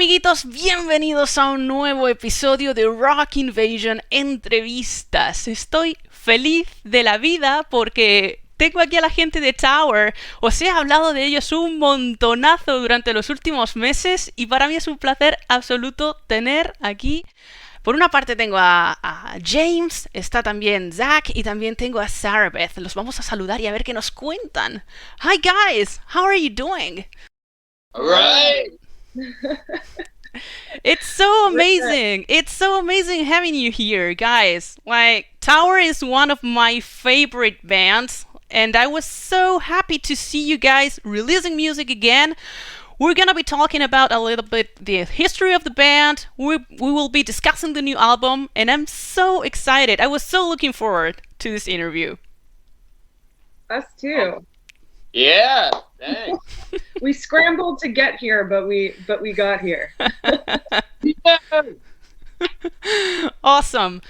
amiguitos, bienvenidos a un nuevo episodio de Rock Invasion Entrevistas. Estoy feliz de la vida porque tengo aquí a la gente de Tower. Os he hablado de ellos un montonazo durante los últimos meses y para mí es un placer absoluto tener aquí. Por una parte tengo a James, está también Zak y también tengo a Sarabeth. Los vamos a saludar y a ver qué nos cuentan. Hi guys, how are you doing? All right. It's so amazing. It's so amazing having you here, guys. Like, Tower is one of my favorite bands, and I was so happy to see you guys releasing music again. We're gonna be talking about a little bit the history of the band. We will be discussing the new album, and I'm so excited. I was so looking forward to this interview. Us too. Yeah, thanks. We scrambled to get here, but we got here. Yeah. Awesome.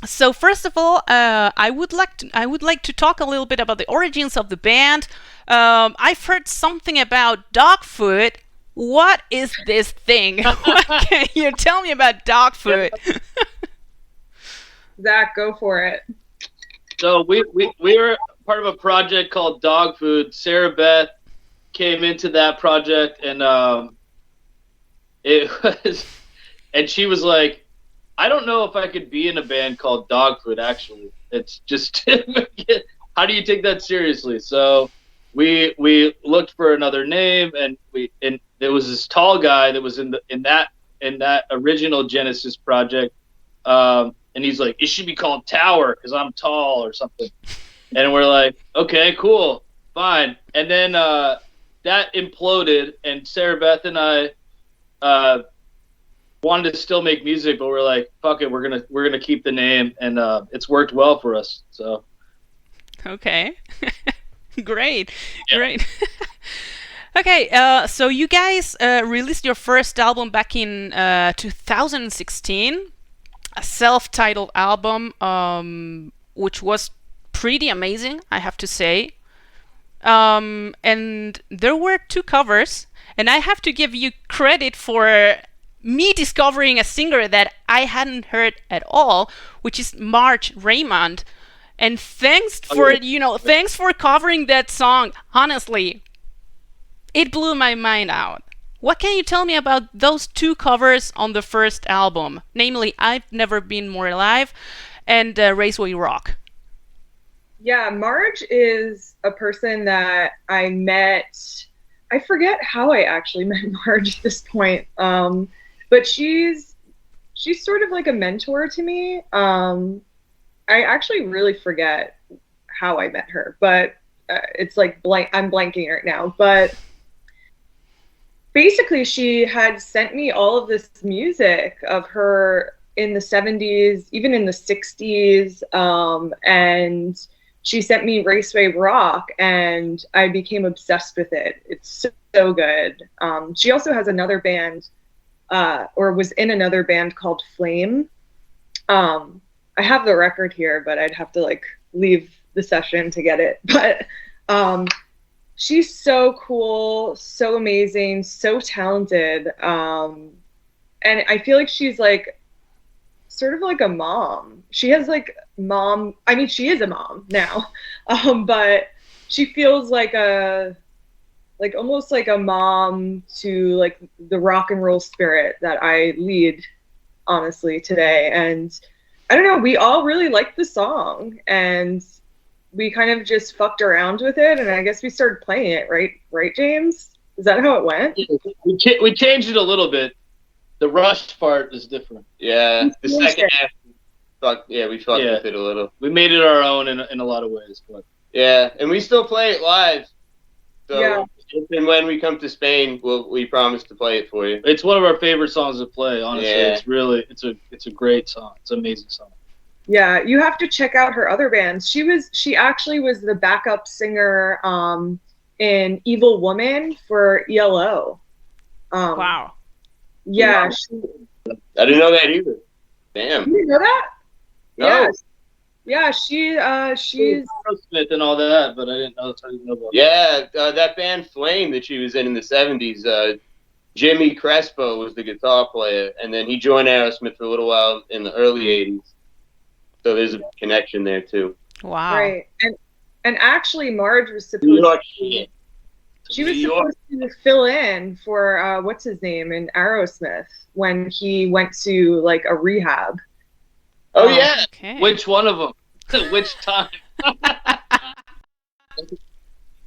So first of all, I would like to talk a little bit about the origins of the band. I've heard something about Dogfoot. What is this thing? What can you tell me about Dogfoot? Zach, go for it. So we were part of a project called Dog Food. Sarabeth came into that project, and she was like, I don't know if I could be in a band called Dog Food. Actually, it's just how do you take that seriously? So we looked for another name, and there was this tall guy that was in that original Genesis project, and he's like, it should be called Tower because I'm tall or something. And we're like, okay, cool, fine. And then that imploded, and Sarabeth and I wanted to still make music, but we're like, fuck it, we're gonna keep the name, and it's worked well for us. So. Okay, great. Okay, so you guys released your first album back in 2016, a self-titled album, which was pretty amazing, I have to say. And there were 2 covers, and I have to give you credit for me discovering a singer that I hadn't heard at all, which is Marge Raymond. And thanks for covering that song. Honestly, it blew my mind out. What can you tell me about those 2 covers on the first album? Namely, I've Never Been More Alive and Raceway Rock. Yeah, Marge is a person that I met. I forget how I actually met Marge at this point. But she's sort of like a mentor to me. I actually really forget how I met her, but it's like I'm blanking right now. But basically, she had sent me all of this music of her in the 70s, even in the 60s, and she sent me Raceway Rock, and I became obsessed with it. It's so good. She also has another band, or was in another band called Flame. I have the record here, but I'd have to leave the session to get it. But she's so cool, so amazing, so talented. And I feel like she's sort of like a mom. She has mom. I mean, she is a mom now, but she feels almost like a mom to the rock and roll spirit that I lead, honestly, today. And I don't know, we all really liked the song, and we kind of just fucked around with it, and I guess we started playing it, right, James? Is that how it went? We changed it a little bit. The Rush part is different. Yeah, the second half, we fucked with it a little. We made it our own in a lot of ways, but yeah, and we still play it live. So if and when we come to Spain, we promise to play it for you. It's one of our favorite songs to play. Honestly, yeah. It's a great song. It's an amazing song. Yeah, you have to check out her other bands. She actually was the backup singer in Evil Woman for ELO. Wow. Yeah. I didn't know that either. Damn. You didn't know that? No. Yeah, she's Smith and all that, but I didn't know about. Yeah, that band Flame that she was in the 70s. Jimmy Crespo was the guitar player, and then he joined Aerosmith for a little while in the early 80s. So there's a connection there too. Wow. Right. And actually Marge was supposed New York to shit. she was supposed to fill in for what's his name in Aerosmith when he went to like a rehab. Oh yeah. Okay. Which one of them? Which time?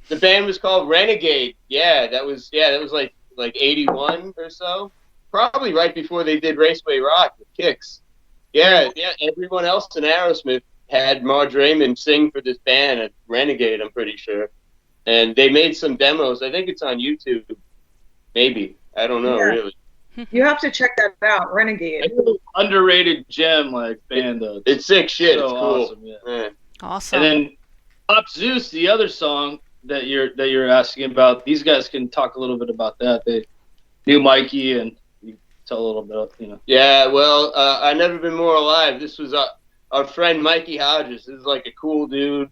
The band was called Renegade. Yeah, that was like 81 or so. Probably right before they did Raceway Rock with Kicks. Yeah. Everyone else in Aerosmith had Marge Raymond sing for this band at Renegade, I'm pretty sure. And they made some demos. I think it's on YouTube. Maybe. I don't know, really. You have to check that out, Renegade. Underrated gem, like, band. It's sick shit. So it's cool. awesome, yeah. Awesome. And then Pop Zeus, the other song that you're asking about, these guys can talk a little bit about that. They knew Mikey, and you tell a little bit, you know. Yeah, well, I Never Been More Alive. This was our friend Mikey Hodges. This is like a cool dude.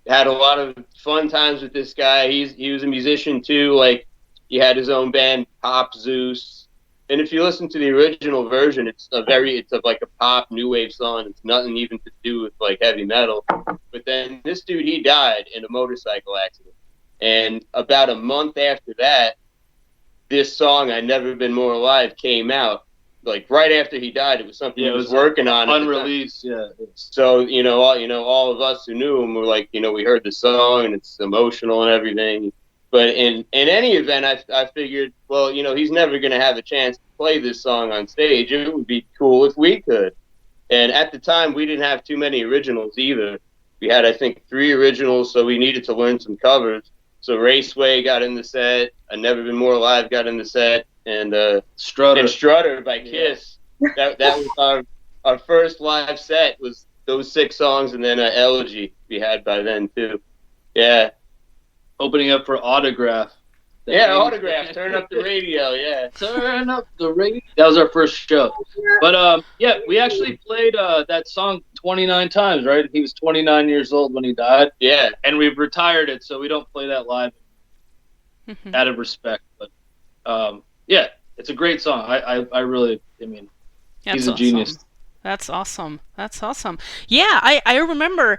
Had a lot of fun times with this guy. He was a musician too. Like, he had his own band, Pop Zeus. And if you listen to the original version, it's like a pop new wave song. It's nothing even to do with like heavy metal. But then this dude, he died in a motorcycle accident. And about a month after that, this song, I Never Been More Alive, came out. Like right after he died, it was something he was working on. Unreleased, yeah. So, all of us who knew him were like, we heard the song and it's emotional and everything. But in any event, I figured, well, he's never going to have a chance to play this song on stage. It would be cool if we could. And at the time, we didn't have too many originals either. We had, I think, 3 originals, so we needed to learn some covers. So Raceway got in the set, I Never Been More Alive got in the set, and Strutter by Kiss. That was our first live set, was those 6 songs, and then Elegy we had by then too. Yeah. Opening up for Autograph. Autograph. Turn up the radio. Yeah. Turn up the radio. That was our first show. But we actually played that song 29 times, right? He was 29 years old when he died. Yeah. And we've retired it, so we don't play that live out of respect. But it's a great song. I really, he's a genius. That's awesome. Yeah, I remember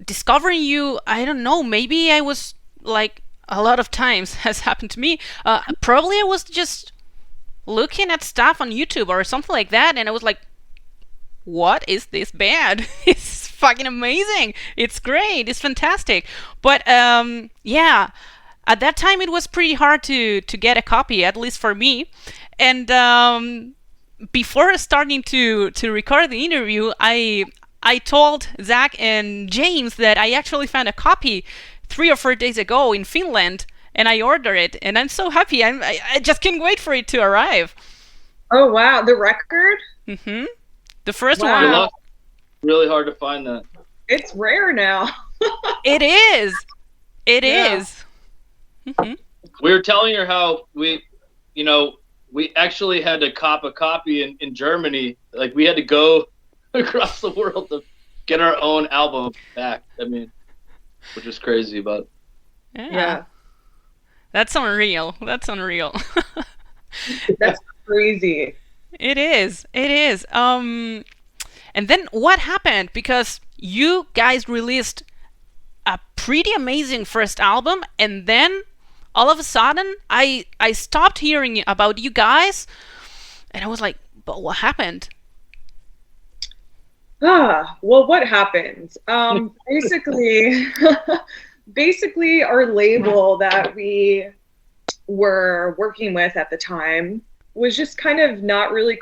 discovering you. I don't know, maybe I was like a lot of times has happened to me. Probably I was just looking at stuff on YouTube or something like that, and I was like, what is this band? It's fucking amazing. It's great. It's fantastic. But at that time it was pretty hard to get a copy, at least for me. And before starting to record the interview, I told Zak and James that I actually found a copy 3 or 4 days ago in Finland, and I ordered it, and I'm so happy. I just can't wait for it to arrive. Oh wow, the record? Mm-hmm. The first Wow. one. Really hard to find that. It's rare now. It is. It is. Mm-hmm. We were telling her how we actually had to cop a copy in Germany. Like, we had to go across the world to get our own album back. Which is crazy, but Yeah. That's unreal. That's crazy. It is. And then what happened? Because you guys released a pretty amazing first album, and then all of a sudden I stopped hearing about you guys, and I was like, but what happened? Well, what happened? Basically our label that we were working with at the time was just kind of not really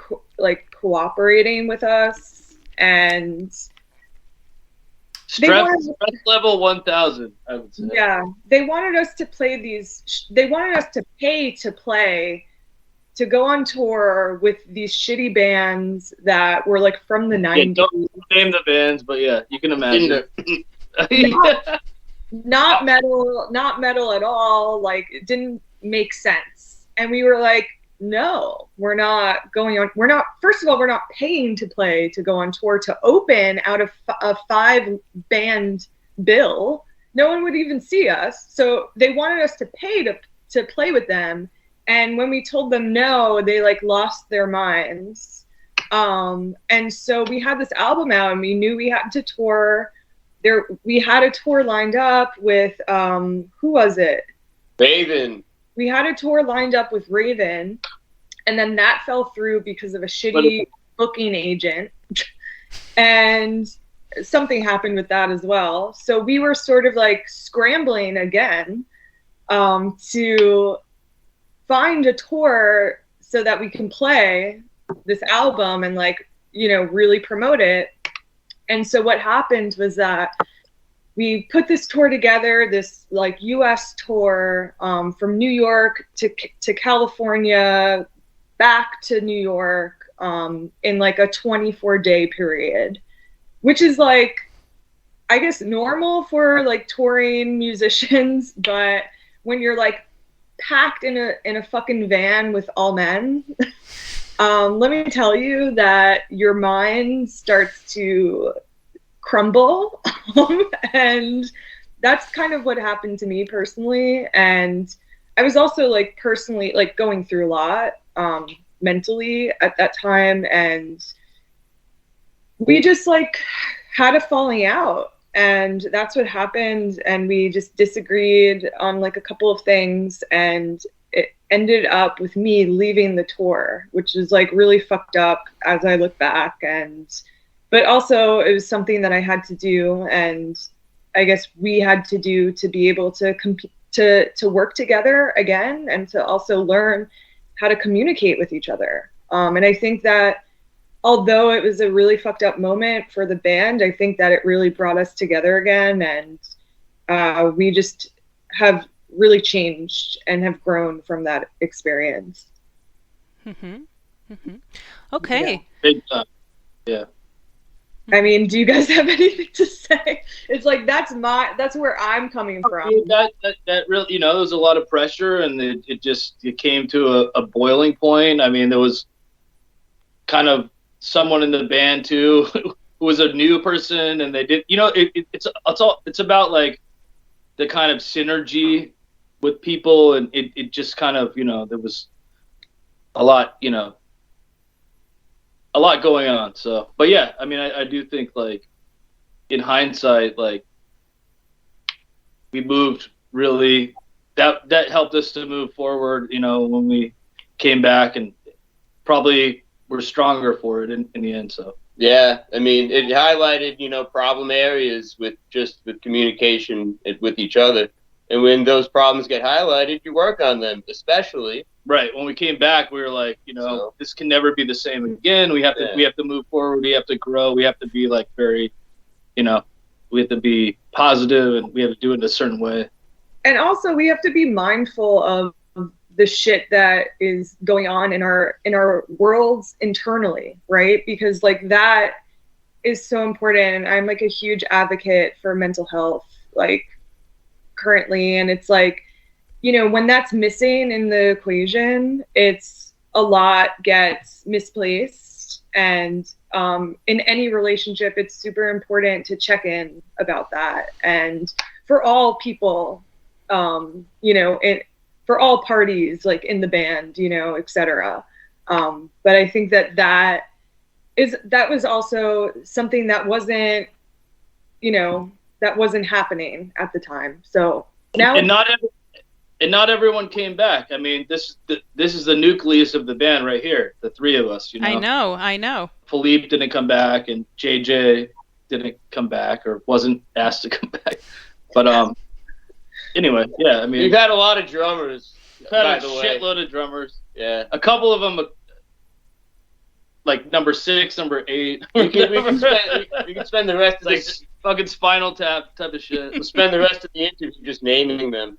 cooperating with us, and stress level 1000, I would say. Yeah, they wanted us to play they wanted us to pay to play, to go on tour with these shitty bands that were like from the 90s. Don't name the bands, but yeah, you can imagine. Not metal at all. Like, it didn't make sense. And we were like, no, we're not going on. First of all, we're not paying to play to go on tour to open out of a 5-band bill. No one would even see us. So they wanted us to pay to play with them. And when we told them no, they like lost their minds. And so we had this album out, and we knew we had to tour. We had a tour lined up with who was it? Raven. We had a tour lined up with Raven, and then that fell through because of a shitty booking agent. And something happened with that as well. So we were sort of like scrambling again to find a tour so that we can play this album and like, you know, really promote it. And so what happened was that we put this tour together, this like US tour from New York to California, back to New York in like a 24-day period, which is like, I guess, normal for like touring musicians. But when you're like packed in a fucking van with all men, let me tell you that your mind starts to crumble. And that's kind of what happened to me personally. And I was also like personally like going through a lot mentally at that time, and we just like had a falling out, and that's what happened. And we just disagreed on like a couple of things, and it ended up with me leaving the tour, which is like really fucked up as I look back. But also it was something that I had to do, and I guess we had to do to be able to to work together again, and to also learn how to communicate with each other. And I think that although it was a really fucked up moment for the band, I think that it really brought us together again, and we just have really changed and have grown from that experience. Okay. Yeah. Big time. Yeah. I mean, do you guys have anything to say? It's like that's where I'm coming from. That really, you know, there was a lot of pressure, and it came to a boiling point. I mean, there was kind of someone in the band too who was a new person, and they did, you know, it's about like the kind of synergy with people, and it just kind of, you know, there was a lot, you know, a lot going on. So, but yeah, I mean, I do think like in hindsight, like we moved really, that helped us to move forward, you know, when we came back, and probably we're stronger for it in the end. So yeah, I mean, it highlighted, you know, problem areas with communication with each other. And when those problems get highlighted, you work on them, especially. Right. When we came back, we were like, you know, this can never be the same again. We have to move forward. We have to grow. We have to be like very, you know, we have to be positive, and we have to do it in a certain way. And also we have to be mindful of the shit that is going on in our worlds internally, right? Because like that is so important. And I'm like a huge advocate for mental health, like currently. And it's like, you know, when that's missing in the equation, it's a lot gets misplaced. And in any relationship, it's super important to check in about that. And for all people, you know, for all parties, like in the band, you know, etc. But I think that was also something that wasn't, you know, that wasn't happening at the time. So now, and not everyone came back. I mean, this is the nucleus of the band right here, the three of us. You know, I know. Philippe didn't come back, and JJ didn't come back, or wasn't asked to come back. But anyway, yeah. I mean, you've had a lot of drummers. We've had a shitload of drummers. Yeah. A couple of them, like number 6, number 8. We can spend the rest of like this fucking Spinal Tap type of shit. We'll spend the rest of the interview just naming them.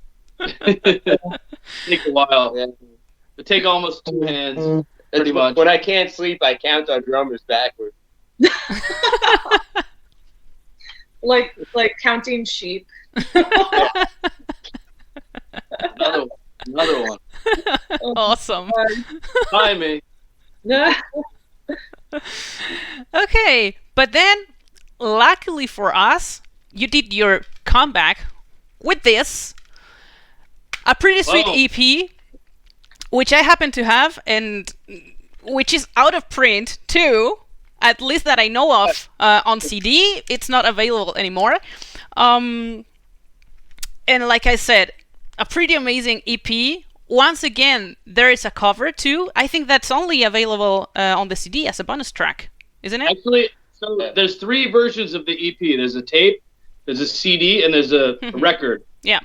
Take a while. Yeah. It take almost 2 hands. Pretty much. When I can't sleep, I count our drummers backwards. like counting sheep. Another one. Awesome. Hi, me. Okay, but then luckily for us, you did your comeback with this, a pretty sweet EP which I happen to have, and which is out of print too, at least that I know of, on CD. It's not available anymore. And like I said, a pretty amazing EP. Once again, there is a cover too. I think that's only available on the CD as a bonus track, isn't it? Actually, so there's 3 versions of the EP. There's a tape, there's a CD, and there's a record. Yeah.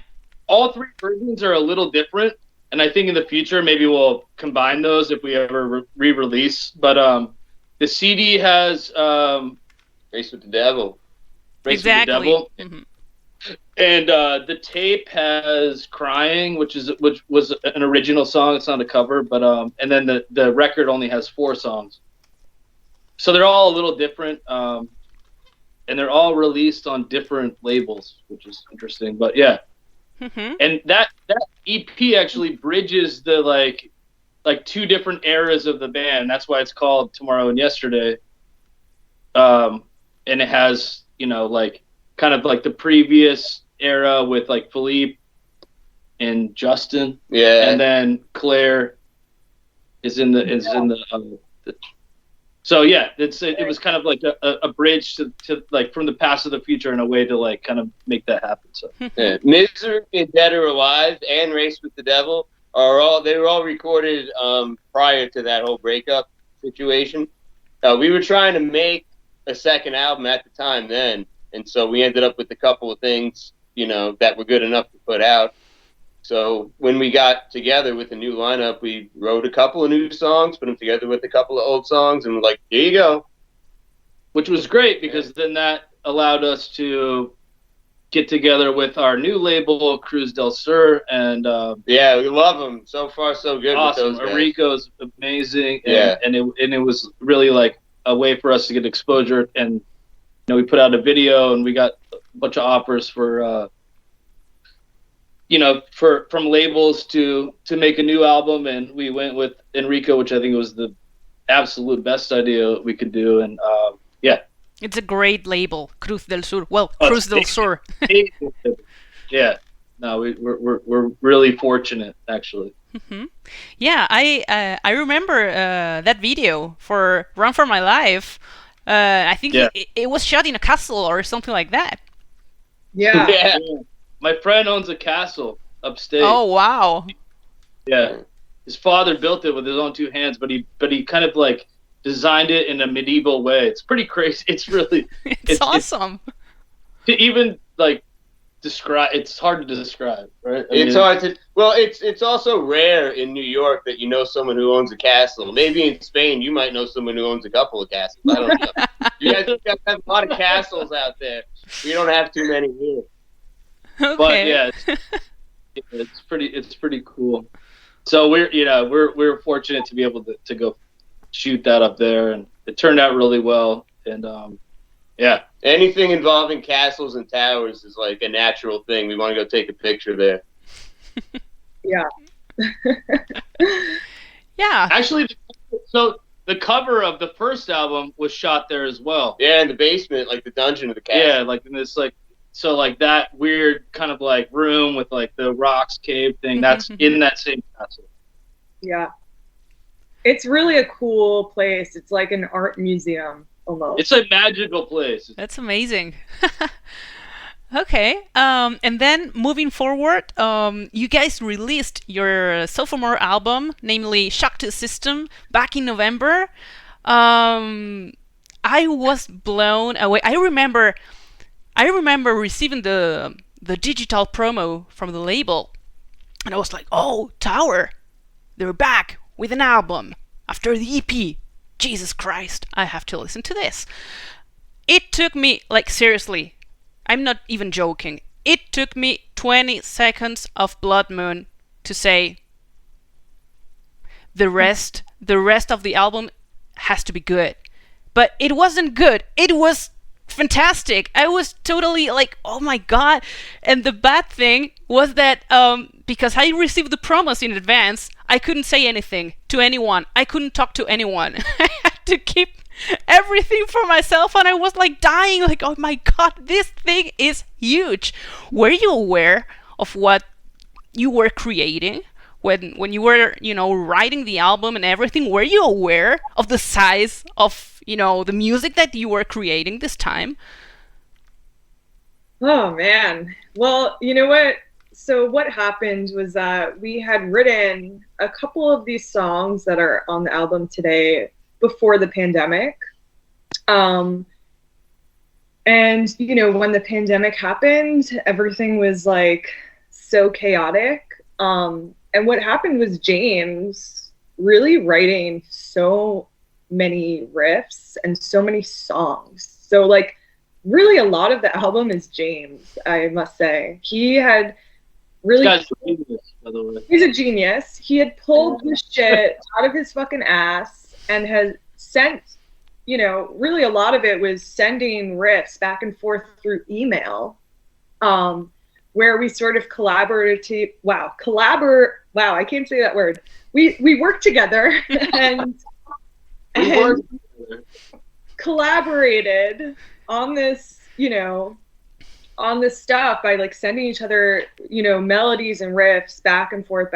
All 3 versions are a little different, and I think in the future maybe we'll combine those if we ever re-release. But the CD has Race with the Devil. Race Exactly. with the Devil. And the tape has Crying, which was an original song. It's not a cover, but and then the record only has 4 songs. So they're all a little different, and they're all released on different labels, which is interesting. But yeah, and that EP actually bridges the like 2 different eras of the band. That's why it's called Tomorrow and Yesterday. And it has, like kind of like the previous era with like Philippe and Justin. Yeah. And then Claire is in the so yeah, it was kind of like a bridge to like from the past to the future in a way to like kind of make that happen. So yeah. Misery, Dead or Alive, and Race with the Devil they were all recorded prior to that whole breakup situation. We were trying to make a second album at the time then, and so we ended up with a couple of things, that were good enough to put out. So when we got together with a new lineup, we wrote a couple of new songs, put them together with a couple of old songs, and we're like, here you go. Which was great because then that allowed us to get together with our new label, Cruz del Sur, and yeah, we love them. So far, so good. Awesome. With those guys. Enrico's amazing, and it was really like a way for us to get exposure. And we put out a video, and we got a bunch of offers for from labels to make a new album, and we went with Enrico, which I think was the absolute best idea we could do. And yeah, it's a great label, Cruz del Sur. Well, Cruz del Sur. Yeah, no, we're really fortunate, actually. Yeah, I remember that video for Run for My Life. I think it was shot in a castle or something like that. Yeah. Yeah. My friend owns a castle upstate. Oh wow! Yeah, his father built it with his own 2 hands, but he kind of like designed it in a medieval way. It's pretty crazy. It's really it's awesome. To even like describe, it's hard to describe, right? It's hard to. Well, it's also rare in New York that you know someone who owns a castle. Maybe in Spain you might know someone who owns a couple of castles. I don't know. You guys have a lot of castles out there. We don't have too many here. Okay. But yeah, it's pretty cool. So we're fortunate to be able to go shoot that up there, and it turned out really well. And yeah, anything involving castles and towers is like a natural thing. We want to go take a picture there. Yeah. Yeah. Actually, so the cover of the first album was shot there as well. Yeah, in the basement, like the dungeon of the castle. Yeah, like in this like. So like that weird kind of like room with like the rocks cave thing, that's in that same castle. Yeah. It's really a cool place. It's like an art museum almost. It's a magical place. That's amazing. Okay. And then moving forward, you guys released your sophomore album, namely Shock to the System, back in November. I was blown away. I remember receiving the digital promo from the label, and I was like, oh, Tower, they're back with an album after the EP. Jesus Christ, I have to listen to this. It took me, like, seriously, I'm not even joking, it took me 20 seconds of Blood Moon to say, the rest of the album has to be good. But it wasn't good. It was fantastic. I was totally like, oh my god. And the bad thing was that because I received the promos in advance, I couldn't say anything to anyone. I couldn't talk to anyone. I had to keep everything for myself, and I was like dying, like, oh my god, this thing is huge. Were you aware of what you were creating when you were, writing the album and everything, were you aware of the size of, the music that you were creating this time? Oh man. Well, you know what? So what happened was that we had written a couple of these songs that are on the album today before the pandemic. And when the pandemic happened, everything was like so chaotic. And what happened was James really writing so many riffs and so many songs. So like really a lot of the album is James, I must say. He had really... This guy's a genius, by the way. He's a genius. He had pulled the shit out of his fucking ass and has sent, really a lot of it was sending riffs back and forth through email, where we sort of I can't say that word. We worked together and collaborated on this, on this stuff by like sending each other, melodies and riffs back and forth.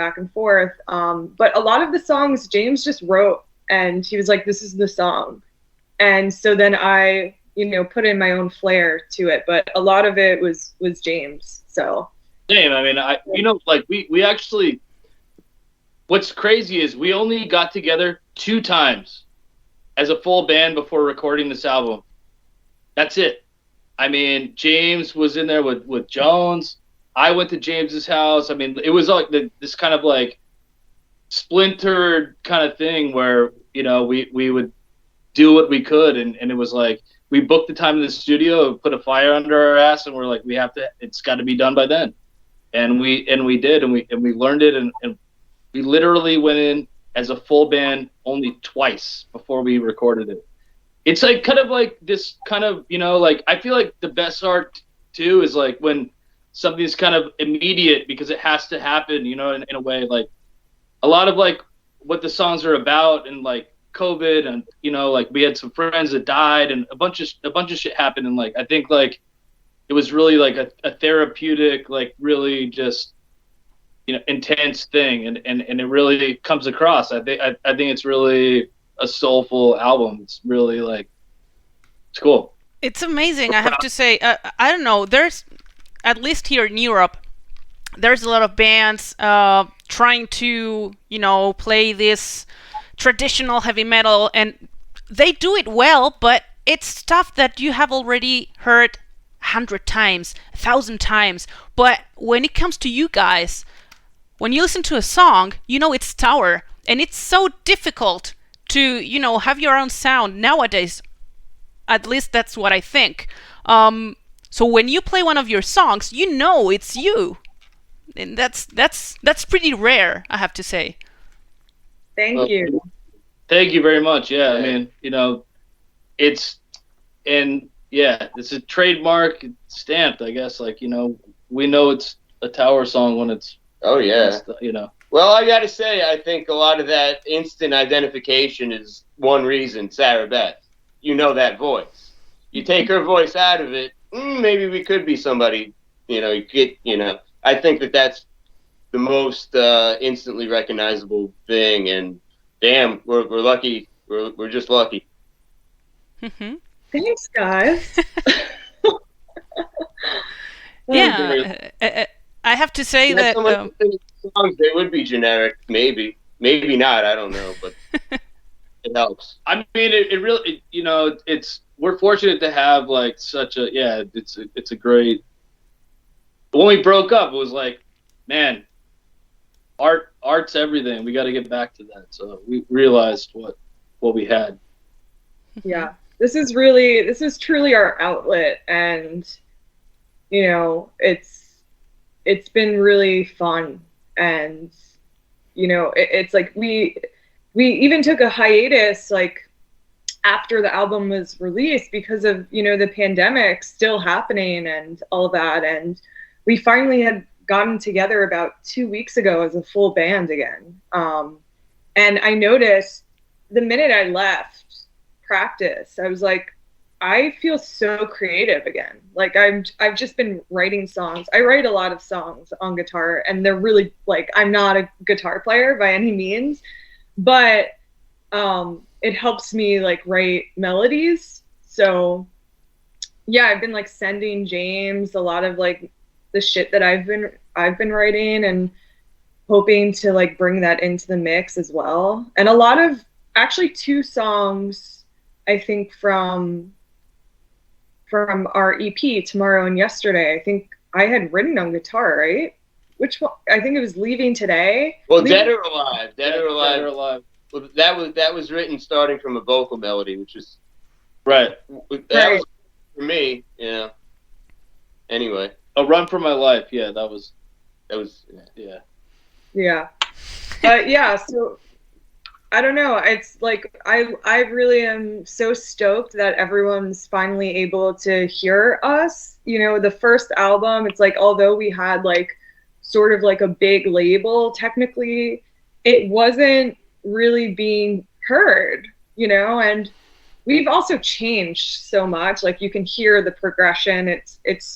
But a lot of the songs James just wrote and he was like, this is the song. And so then I, put in my own flair to it, but a lot of it was James. So. Same. I mean, we actually, what's crazy is we only got together 2 times as a full band before recording this album. That's it. I mean, James was in there with Jones. I went to James's house. I mean, it was like this kind of like splintered kind of thing where, we would do what we could. And it was like, we booked the time in the studio, put a fire under our ass, and we're like, it's got to be done by then. And we did, and we learned it. And we literally went in as a full band only twice before we recorded it. It's like kind of like this kind of, I feel like the best art too is like when something's kind of immediate because it has to happen, in a way, like a lot of like what the songs are about and like COVID and, like we had some friends that died and a bunch of shit happened. And like, I think like it was really like a therapeutic, like really just, intense thing. And it really comes across. I think it's really a soulful album. It's really like, it's cool. It's amazing. I have to say, I don't know, there's, at least here in Europe, there's a lot of bands trying to, play this traditional heavy metal, and they do it well, but it's stuff that you have already heard 100 times, 1,000 times. But when it comes to you guys, when you listen to a song, it's Tower, and it's so difficult to, have your own sound nowadays. At least that's what I think. So when you play one of your songs, it's you. And that's pretty rare, I have to say. Thank you. Thank you very much. Yeah, I mean, it's a trademark stamped, I guess. Like, we know it's a Tower song when it's. Oh yeah. Well, I gotta say, I think a lot of that instant identification is one reason. Sarabeth, that voice. You take her voice out of it, maybe we could be somebody. I think that's the most instantly recognizable thing, and damn, we're lucky. We're just lucky. Mm-hmm. Thanks, guys. Yeah, I have to say that songs, they would be generic, maybe not. I don't know, but it helps. I mean, it really, we're fortunate to have like such a it's a great. When we broke up, it was like, man, art's everything. We got to get back to that. So we realized what we had. Yeah, this is truly our outlet, and it's been really fun, and it's like we even took a hiatus like after the album was released because of the pandemic still happening and all that, and we finally had gotten together about 2 weeks ago as a full band again. And I noticed the minute I left practice, I was like, I feel so creative again. Like I've just been writing songs. I write a lot of songs on guitar, and they're really like, I'm not a guitar player by any means, but it helps me like write melodies. So yeah, I've been like sending James a lot of like the shit that I've been writing, and hoping to like bring that into the mix as well. And a lot of, actually 2 songs, I think from our EP, Tomorrow and Yesterday, I think I had written on guitar, right? Which one? I think it was Leaving Today. Well, Dead or Alive. Dead or Alive. Well, that was written starting from a vocal melody, which is right. That was for me, you know. Anyway, A Run for My Life. Yeah, that was yeah. Yeah. Yeah, so I don't know. It's like I really am so stoked that everyone's finally able to hear us. You know, the first album, it's like, although we had like sort of like a big label, technically, it wasn't really being heard, you know, and we've also changed so much. Like you can hear the progression.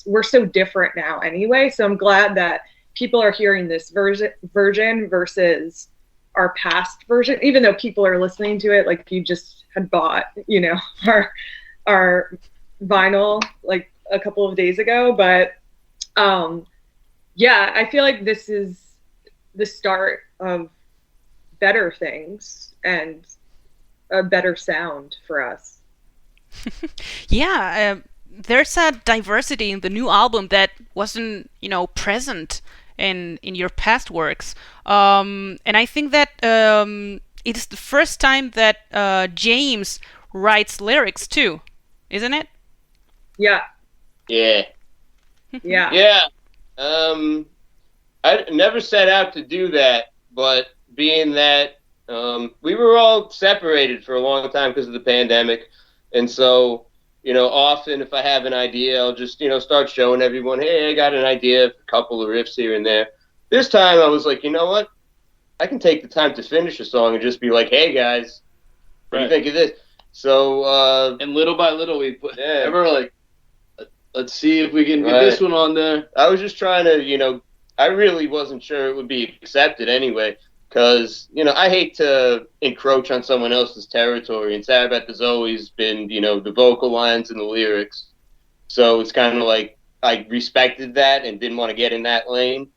We're so different now anyway. So I'm glad that people are hearing this version versus our past version, even though people are listening to it like you just had bought, you know, our vinyl like a couple of days ago. But yeah, I feel like this is the start of better things and a better sound for us. Yeah, there's a diversity in the new album that wasn't, you know, present in your past works, and I think that it is the first time that James writes lyrics too, isn't it? Yeah. Yeah. Yeah. Yeah. I never set out to do that, but being that we were all separated for a long time because of the pandemic, and so, you know, often if I have an idea, I'll just, you know, start showing everyone, hey, I got an idea, a couple of riffs here and there. This time I was like, you know what? I can take the time to finish a song and just be like, hey, guys, what do you think of this? So, and little by little, we were like, let's see if we can get this one on there. I was just trying to, you know, I really wasn't sure it would be accepted anyway. Because, you know, I hate to encroach on someone else's territory, and Sarabeth has always been, you know, the vocal lines and the lyrics. So it's kind of like I respected that and didn't want to get in that lane.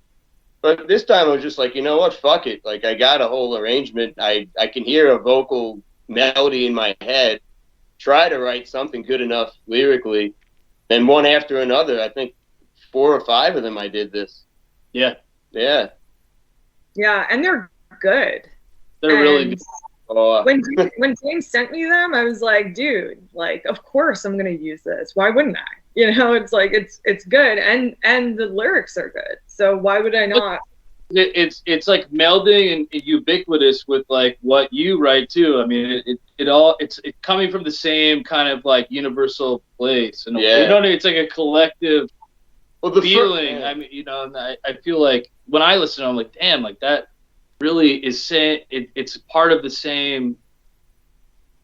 But this time I was just like, you know what, fuck it. Like, I got a whole arrangement. I can hear a vocal melody in my head. Try to write something good enough lyrically. And one after another, I think 4 or 5 of them I did this. Yeah. Yeah. Yeah, and they're good. They're really good. When James sent me them, I was like, dude, like, of course I'm gonna use this. Why wouldn't I? You know, it's like it's good, and the lyrics are good. So why would I not? It's like melding and ubiquitous with like what you write too. I mean, it's coming from the same kind of like universal place, and you know, it's like a collective feeling. I mean, you know, and I feel like when I listen, I'm like, damn, like that really is saying it's part of the same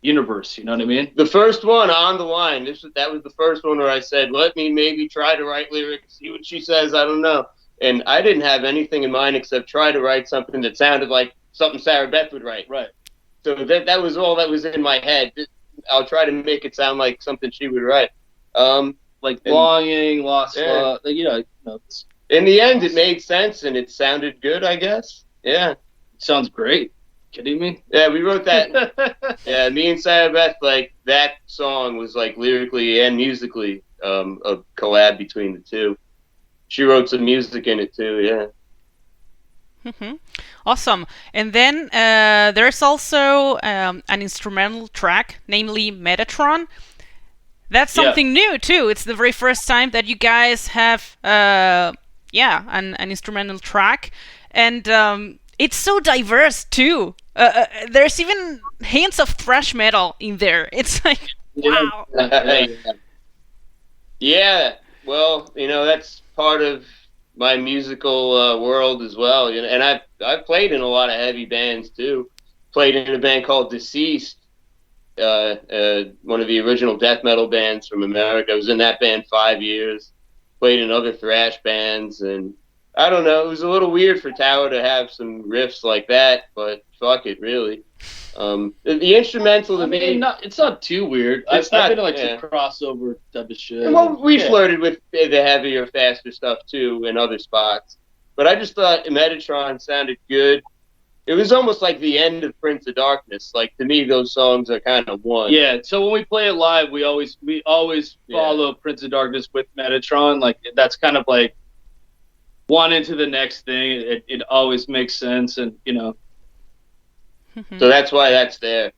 universe. You know what I mean? The first one, On the Line, that was the first one where I said, let me maybe try to write lyrics, see what she says, I don't know. And I didn't have anything in mind except try to write something that sounded like something Sarabeth would write. Right. So that was all that was in my head. I'll try to make it sound like something she would write. Like longing, lost love, you know. In the end, it made sense and it sounded good, I guess. Yeah. It sounds great. Kidding me? Yeah, we wrote that. Yeah, me and Sarabeth, like, that song was, like, lyrically and musically a collab between the two. She wrote some music in it, too, yeah. Mm-hmm. Awesome. And then there's also an instrumental track, namely Metatron. That's something new, too. It's the very first time that you guys have, an instrumental track. And it's so diverse, too. There's even hints of thrash metal in there. It's like, wow. Yeah, well, you know, that's part of my musical world as well. You know, and I've played in a lot of heavy bands, too. Played in a band called Deceased. one of the original death metal bands from America. I was in that band 5 years, played in other thrash bands, and I don't know, it was a little weird for Tower to have some riffs like that, but fuck it, really. The instrumental to me, it's not too weird. I've been like some crossover type of shit. Well, we flirted with the heavier, faster stuff too in other spots, but I just thought Metatron sounded good. It was almost like the end of Prince of Darkness. Like, to me, those songs are kind of one. Yeah, so when we play it live, we always follow Prince of Darkness with Metatron. Like, that's kind of like one into the next thing. It always makes sense, and you know. So that's why that's there.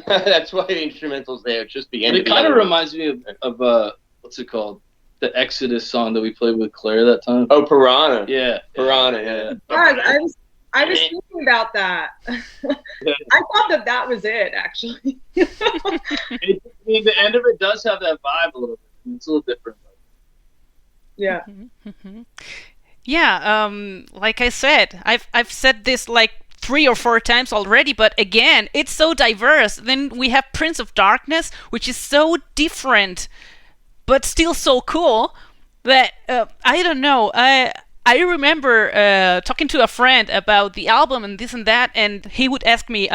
That's why the instrumental's there. It's just the end. It kind of reminds me of what's it called? The Exodus song that we played with Claire that time. Oh, Piranha. Yeah, Piranha. Yeah. I was thinking about that. I thought that was it, actually. I mean, the end of it does have that vibe a little bit. It's a little different. Yeah. Yeah. Like I said, I've said this like 3 or 4 times already, but again, it's so diverse. Then we have Prince of Darkness, which is so different, but still so cool that I don't know. I remember talking to a friend about the album and this and that, and he would ask me,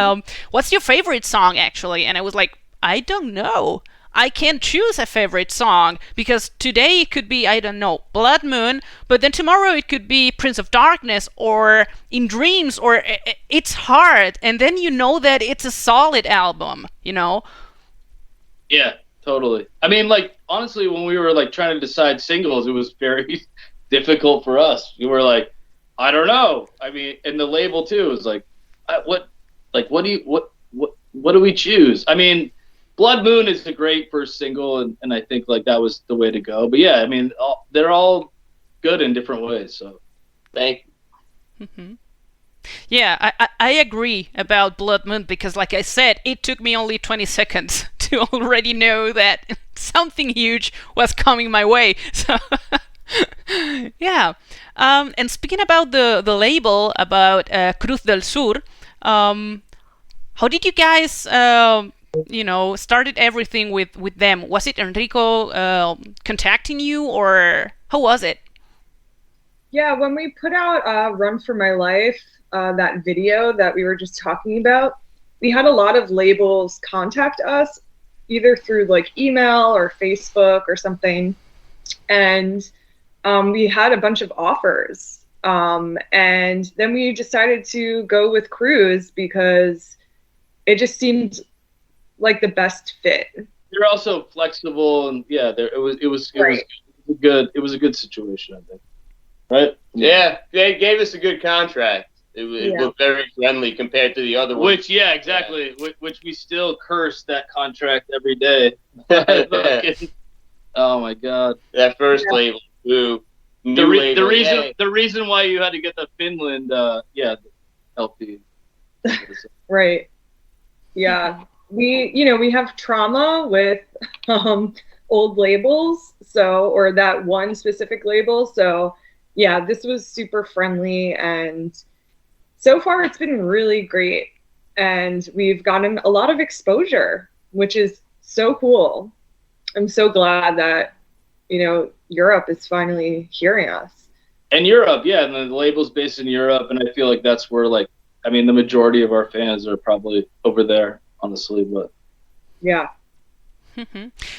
what's your favorite song, actually? And I was like, I don't know. I can't choose a favorite song, because today it could be, I don't know, Blood Moon, but then tomorrow it could be Prince of Darkness or In Dreams, or It's Hard, and then you know that it's a solid album, you know? Yeah, totally. I mean, like, honestly, when we were, like, trying to decide singles, it was very difficult for us. We were like, I don't know. I mean, and the label too was like, what do we choose? I mean, Blood Moon is a great first single, and I think like that was the way to go. But yeah, I mean, they're all good in different ways. So, thank you. Mm-hmm. Yeah, I agree about Blood Moon, because like I said, it took me only 20 seconds to already know that something huge was coming my way. So. Yeah, and speaking about the label, about Cruz del Sur, how did you guys, started everything with them? Was it Enrico contacting you, or how was it? Yeah, when we put out Run for My Life, that video that we were just talking about, we had a lot of labels contact us, either through like email or Facebook or something, and we had a bunch of offers, and then we decided to go with Cruz because it just seemed like the best fit. They're also flexible, and yeah, it was a good situation, I think. Right? Yeah, they gave us a good contract. It looked very friendly compared to the other ones. Which, yeah, exactly. Yeah. Which we still curse that contract every day. Oh my God! That first label. Ooh, the reason why you had to get the Finland LP. Right. Yeah. We have trauma with old labels, or that one specific label. So yeah, this was super friendly, and so far it's been really great, and we've gotten a lot of exposure, which is so cool. I'm so glad that Europe is finally hearing us. And Europe, yeah, and the label's based in Europe, and I feel like that's where, like, I mean, the majority of our fans are probably over there, honestly, but yeah.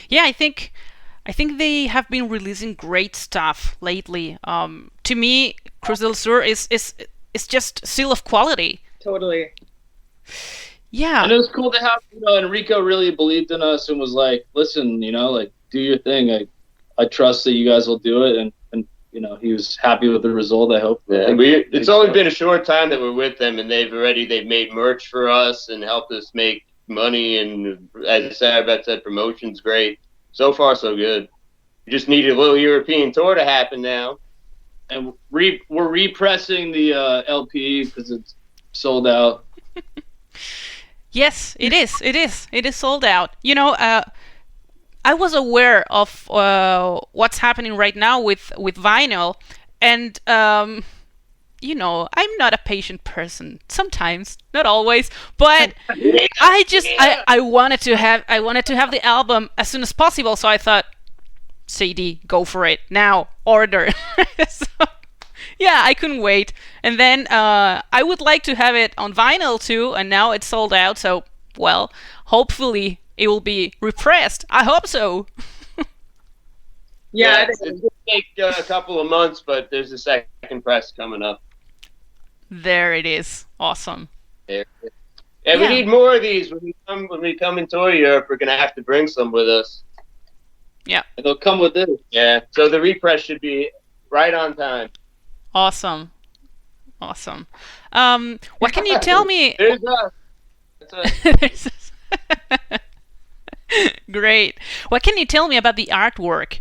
Yeah, I think they have been releasing great stuff lately. To me, Cruz del Sur is just seal of quality. Totally. Yeah. And it was cool to have, Enrico really believed in us and was like, listen, like, do your thing. I trust that you guys will do it, and he was happy with the result, I hope. Yeah, it's only been a short time that we're with them, and they've made merch for us and helped us make money, and as Sarabeth said, promotion's great. So far, so good. We just need a little European tour to happen now. And we're repressing the LP because it's sold out. Yes, it is. It is sold out. I was aware of what's happening right now with vinyl, and I'm not a patient person. Sometimes, not always, but I wanted to have the album as soon as possible. So I thought, CD, go for it now, order. So, yeah, I couldn't wait. And then I would like to have it on vinyl too, and now it's sold out. So, well, hopefully it will be repressed. I hope so. Yeah, it will take a couple of months, but there's a second press coming up. There it is. Awesome. Yeah, we need more of these when we come and tour Europe. We're gonna have to bring some with us. Yeah, they'll come with this. Yeah, so the repress should be right on time. Awesome. What can you tell me? There's us. Great. What can you tell me about the artwork,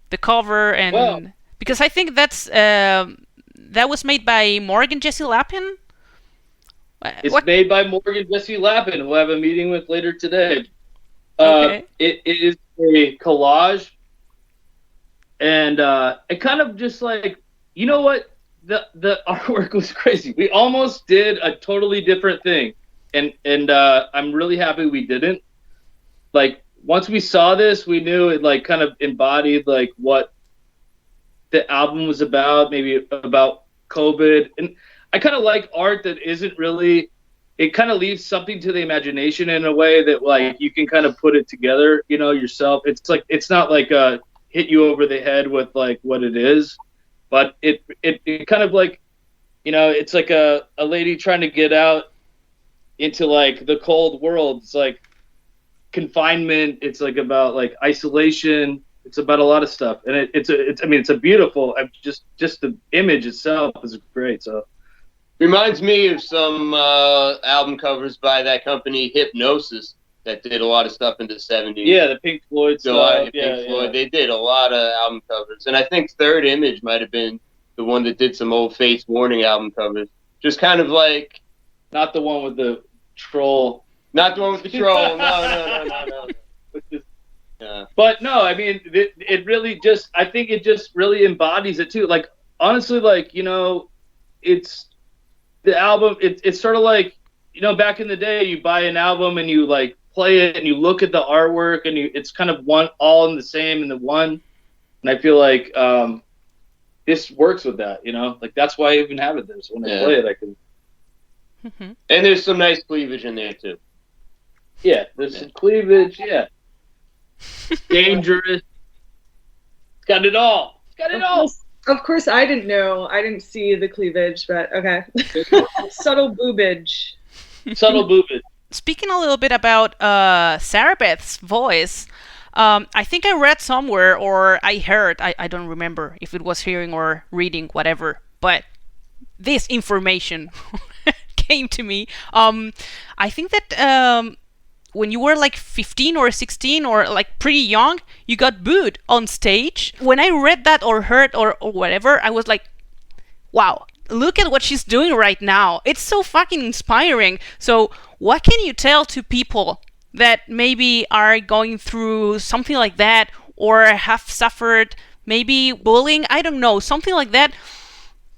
the cover, and because I think that was made by Morgan Jesse Lappin. It's made by Morgan Jesse Lappin, who I have a meeting with later today. Okay. It is a collage, and it kind of just like, you know what, the artwork was crazy. We almost did a totally different thing, and I'm really happy we didn't. Like, once we saw this, we knew it like kind of embodied like what the album was about, maybe about COVID. And I kind of like art that isn't really, it kind of leaves something to the imagination in a way that like you can kind of put it together, yourself. It's like, it's not like hit you over the head with like what it is, but it kind of like, it's like a lady trying to get out into like the cold world. It's like confinement. It's like about like isolation. It's about a lot of stuff, and it's a beautiful. Just the image itself is great. So, reminds me of some album covers by that company Hypnosis that did a lot of stuff in the 70s. Yeah, the Pink Floyd stuff. Pink Floyd. They did a lot of album covers, and I think Third Image might have been the one that did some old Fates Warning album covers. Just kind of like, not the one with the troll. Not the one with the troll. No. Yeah. But no, I mean, it really just, I think it just really embodies it too. Like, honestly, like, it's the album, it's sort of like, back in the day, you buy an album and you like play it and you look at the artwork and it's kind of all in the same in the one. And I feel like this works with that, like that's why I even have it there. So when I play it, I can. Mm-hmm. And there's some nice cleavage in there too. Yeah, there's some cleavage, yeah. Dangerous. It's got it all. Of course, I didn't know. I didn't see the cleavage, but okay. Subtle boobage. Speaking a little bit about Sarabeth's voice, I think I read somewhere or I heard, I don't remember if it was hearing or reading, whatever, but this information came to me. I think that when you were like 15 or 16 or like pretty young, you got booed on stage. When I read that or heard or whatever, I was like, wow, look at what she's doing right now. It's so fucking inspiring. So what can you tell to people that maybe are going through something like that or have suffered maybe bullying? I don't know, something like that.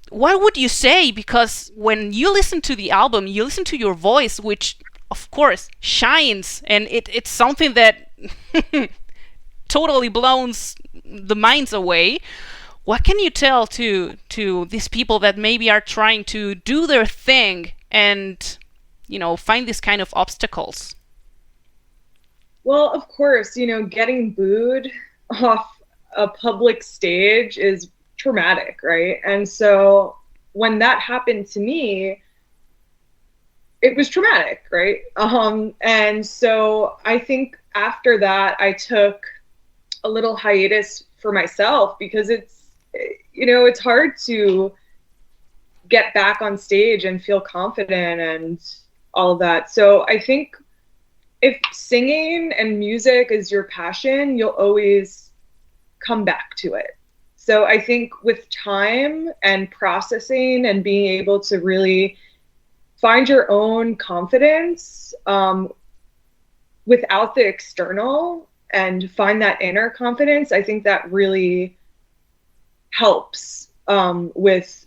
What would you say? Because when you listen to the album, you listen to your voice, which of course shines, and it's something that totally blows the minds away. What can you tell to these people that maybe are trying to do their thing and find these kind of obstacles? Well, of course, getting booed off a public stage is traumatic, right? And so when that happened to me, it was traumatic, right? And so I think after that, I took a little hiatus for myself because it's hard to get back on stage and feel confident and all of that. So I think if singing and music is your passion, you'll always come back to it. So I think with time and processing and being able to really find your own confidence without the external and find that inner confidence, I think that really helps with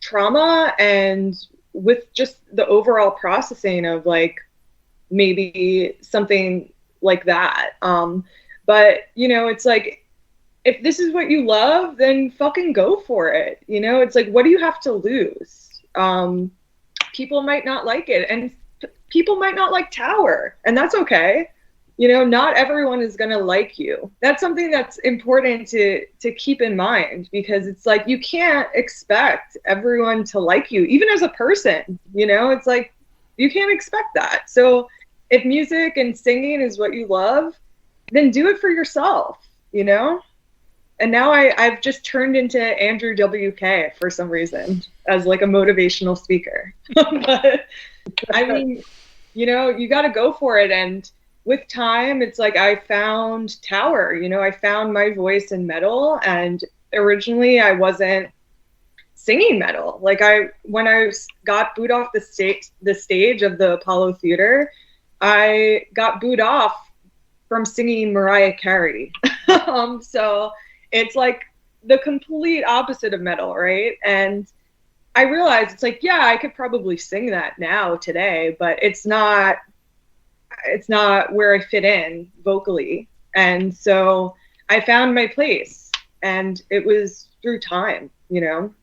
trauma and with just the overall processing of like maybe something like that. But you know, it's like, if this is what you love, then fucking go for it. You know, it's like, what do you have to lose? People might not like it, and people might not like Tower, and that's okay. You know, not everyone is going to like you. That's something that's important to keep in mind, because it's like, you can't expect everyone to like you, even as a person. You know, it's like, you can't expect that. So if music and singing is what you love, then do it for yourself, you know? And now I've just turned into Andrew WK for some reason as like a motivational speaker. But I mean, you know, you got to go for it. And with time, it's like I found Tower, you know, I found my voice in metal. And originally I wasn't singing metal. Like when I got booed off the stage of the Apollo Theater, I got booed off from singing Mariah Carey. So it's like the complete opposite of metal, right? And I realized it's like, yeah, I could probably sing that now today, but it's not where I fit in vocally. And so I found my place, and it was through time, you know?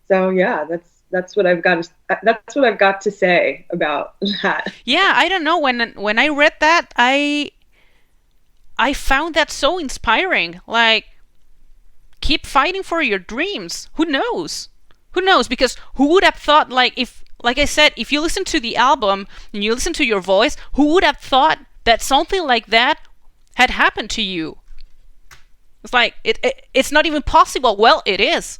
So yeah, that's what I've got to say about that. Yeah, I don't know, when I read that, I found that so inspiring. Like, keep fighting for your dreams. Who knows? Because who would have thought, like I said, if you listen to the album and you listen to your voice, who would have thought that something like that had happened to you? It's like, it's not even possible. Well, it is.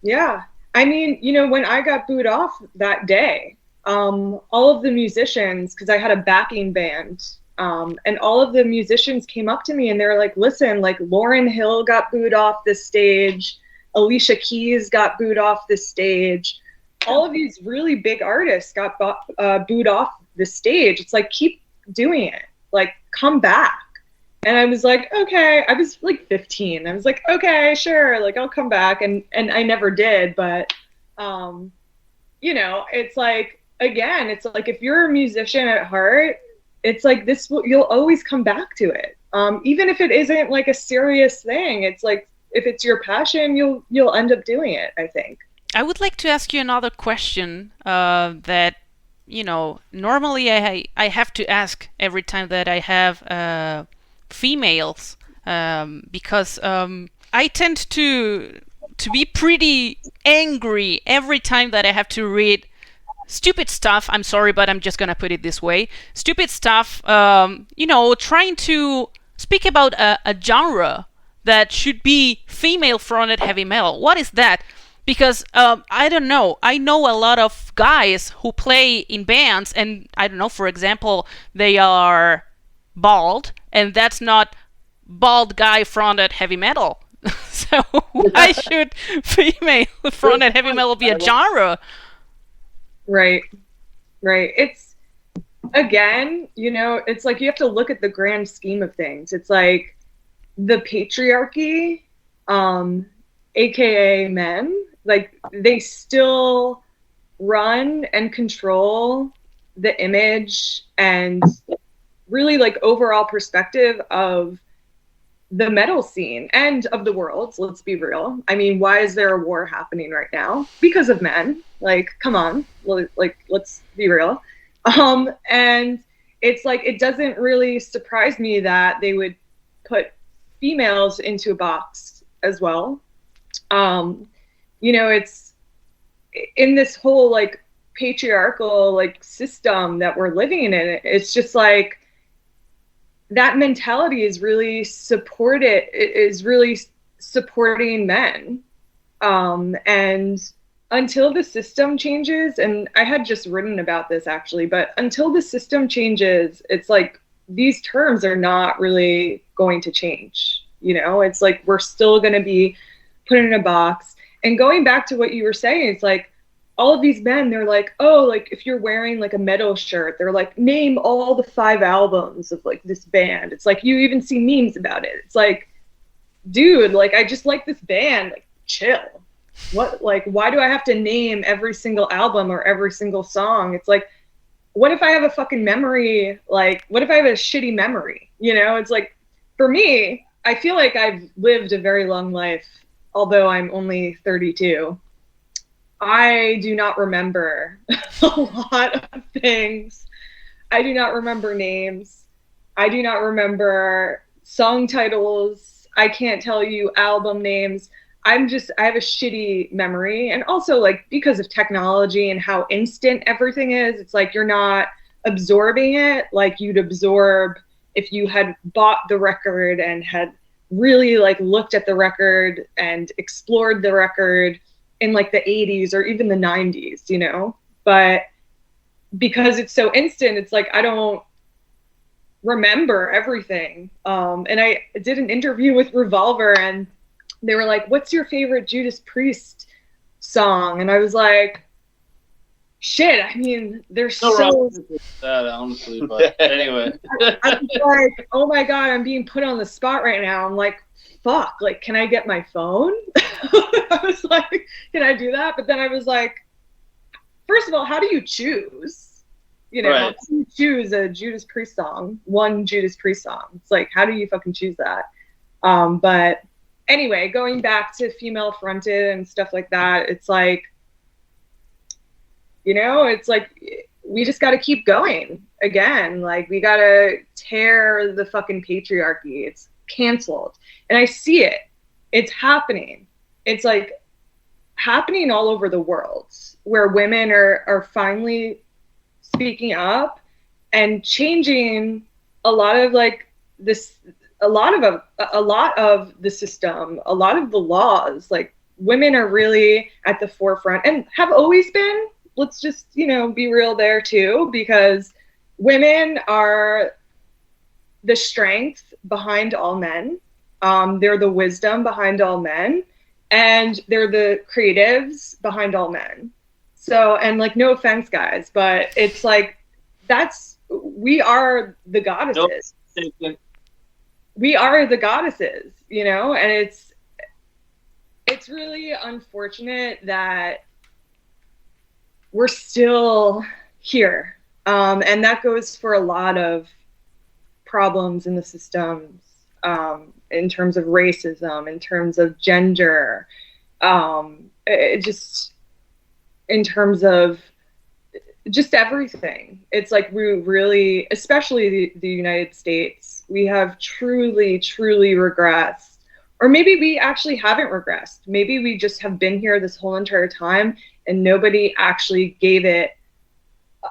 Yeah. I mean, you know, when I got booed off that day, all of the musicians, because I had a backing band, and all of the musicians came up to me and they were like, listen, like Lauryn Hill got booed off this stage, Alicia Keys got booed off this stage. All of these really big artists got booed off the stage. It's like, keep doing it. Like, come back. And I was like, okay. I was like 15. I was like, okay, sure. Like, I'll come back. And I never did. But, you know, it's like, again, it's like, if you're a musician at heart, it's like you'll always come back to it. Even if it isn't like a serious thing, it's like, if it's your passion, you'll end up doing it, I think. I would like to ask you another question that, you know, normally I have to ask every time that I have females, because I tend to be pretty angry every time that I have to read stupid stuff. I'm sorry, but I'm just gonna put it this way. Stupid stuff, you know, trying to speak about a genre that should be female-fronted heavy metal. What is that? Because I don't know. I know a lot of guys who play in bands, and I don't know, for example, they are bald, and that's not bald guy fronted heavy metal. So why should female fronted heavy metal be a genre? Right. It's, again, you know, it's like you have to look at the grand scheme of things. It's like the patriarchy, aka men, like they still run and control the image and really like overall perspective of the metal scene and of the world. Let's be real. I mean, why is there a war happening right now? Because of men. Like, come on, like, let's be real. And it's like, it doesn't really surprise me that they would put females into a box as well. You know, it's in this whole like patriarchal like system that we're living in. It's just like, that mentality is really supporting men. And until the system changes, and I had just written about this actually, but until the system changes, it's like these terms are not really going to change. You know, it's like we're still going to be put in a box. And going back to what you were saying, it's like all of these men, they're like, oh, like if you're wearing like a metal shirt, they're like, name all the 5 albums of like this band. It's like, you even see memes about it. It's like, dude, like I just like this band, like chill. what, like, why do I have to name every single album or every single song? It's like, what if I have a fucking memory? Like, what if I have a shitty memory? You know, it's like, for me, I feel like I've lived a very long life, although I'm only 32. I do not remember a lot of things. I do not remember names. I do not remember song titles. I can't tell you album names. I have a shitty memory. And also, like, because of technology and how instant everything is, it's like you're not absorbing it like you'd absorb if you had bought the record and had really, like, looked at the record and explored the record in, like, the 80s or even the 90s, you know? But because it's so instant, it's like I don't remember everything. And I did an interview with Revolver, and they were like, what's your favorite Judas Priest song? And I was like, shit, I mean, there's so that, honestly, but anyway. I was like, oh my God, I'm being put on the spot right now. I'm like, fuck, like, can I get my phone? I was like, can I do that? But then I was like, first of all, how do you choose? You know, Right. how do you choose a Judas Priest song? One Judas Priest song. It's like, how do you fucking choose that? But anyway, going back to female fronted and stuff like that, it's like, you know, it's like, we just got to keep going again. Like, we got to tear the fucking patriarchy. It's canceled. And I see it. It's happening. It's like happening all over the world, where women are finally speaking up and changing a lot of, like, this, a lot of the system, a lot of the laws. Like, women are really at the forefront and have always been. Let's just, you know, be real there too, because women are the strength behind all men. They're the wisdom behind all men, and they're the creatives behind all men. So, and, like, no offense, guys, but it's like, we are the goddesses. Nope. We are the goddesses, you know, and it's really unfortunate that we're still here. And that goes for a lot of problems in the systems, in terms of racism, in terms of gender, just in terms of just everything. It's like, we really, especially the United States, we have truly, truly regressed. Or maybe we actually haven't regressed. Maybe we just have been here this whole entire time and nobody actually gave it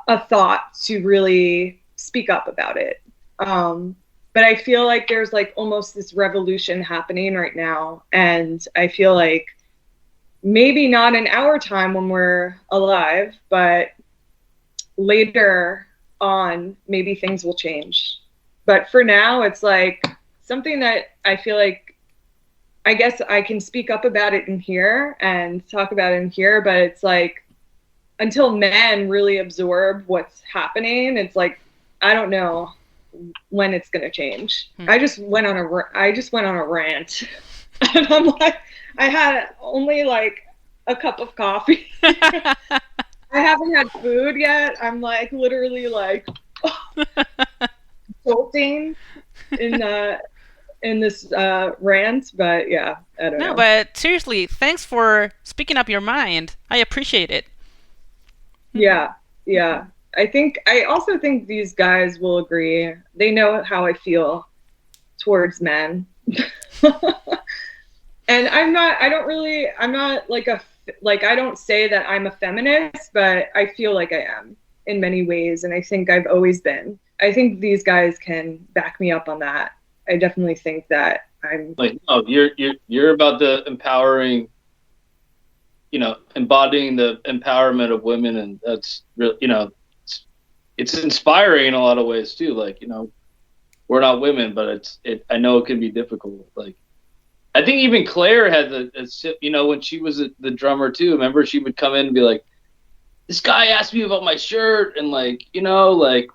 a thought to really speak up about it. But I feel like there's, like, almost this revolution happening right now. And I feel like maybe not in our time when we're alive, but later on, maybe things will change. But for now, it's like something that I feel like, I guess I can speak up about it in here and talk about it in here, but it's like, until men really absorb what's happening, it's like, I don't know when it's going to change. I just went on a rant. And I'm like, I had only, like, a cup of coffee. I haven't had food yet. I'm, like, literally, like, jolting in this rant, but yeah, I don't know. No, but seriously, thanks for speaking up your mind. I appreciate it. Yeah. I also think these guys will agree. They know how I feel towards men. And I don't say that I'm a feminist, but I feel like I am in many ways. And I think I've always been. I think these guys can back me up on that. I definitely think that I'm like, no, you're about the empowering, you know, embodying the empowerment of women. And that's real, you know, it's inspiring in a lot of ways too. Like, you know, we're not women, but I know it can be difficult. Like, I think even Claire had you know, when she was the drummer too, remember, she would come in and be like, this guy asked me about my shirt, and, like, you know, like,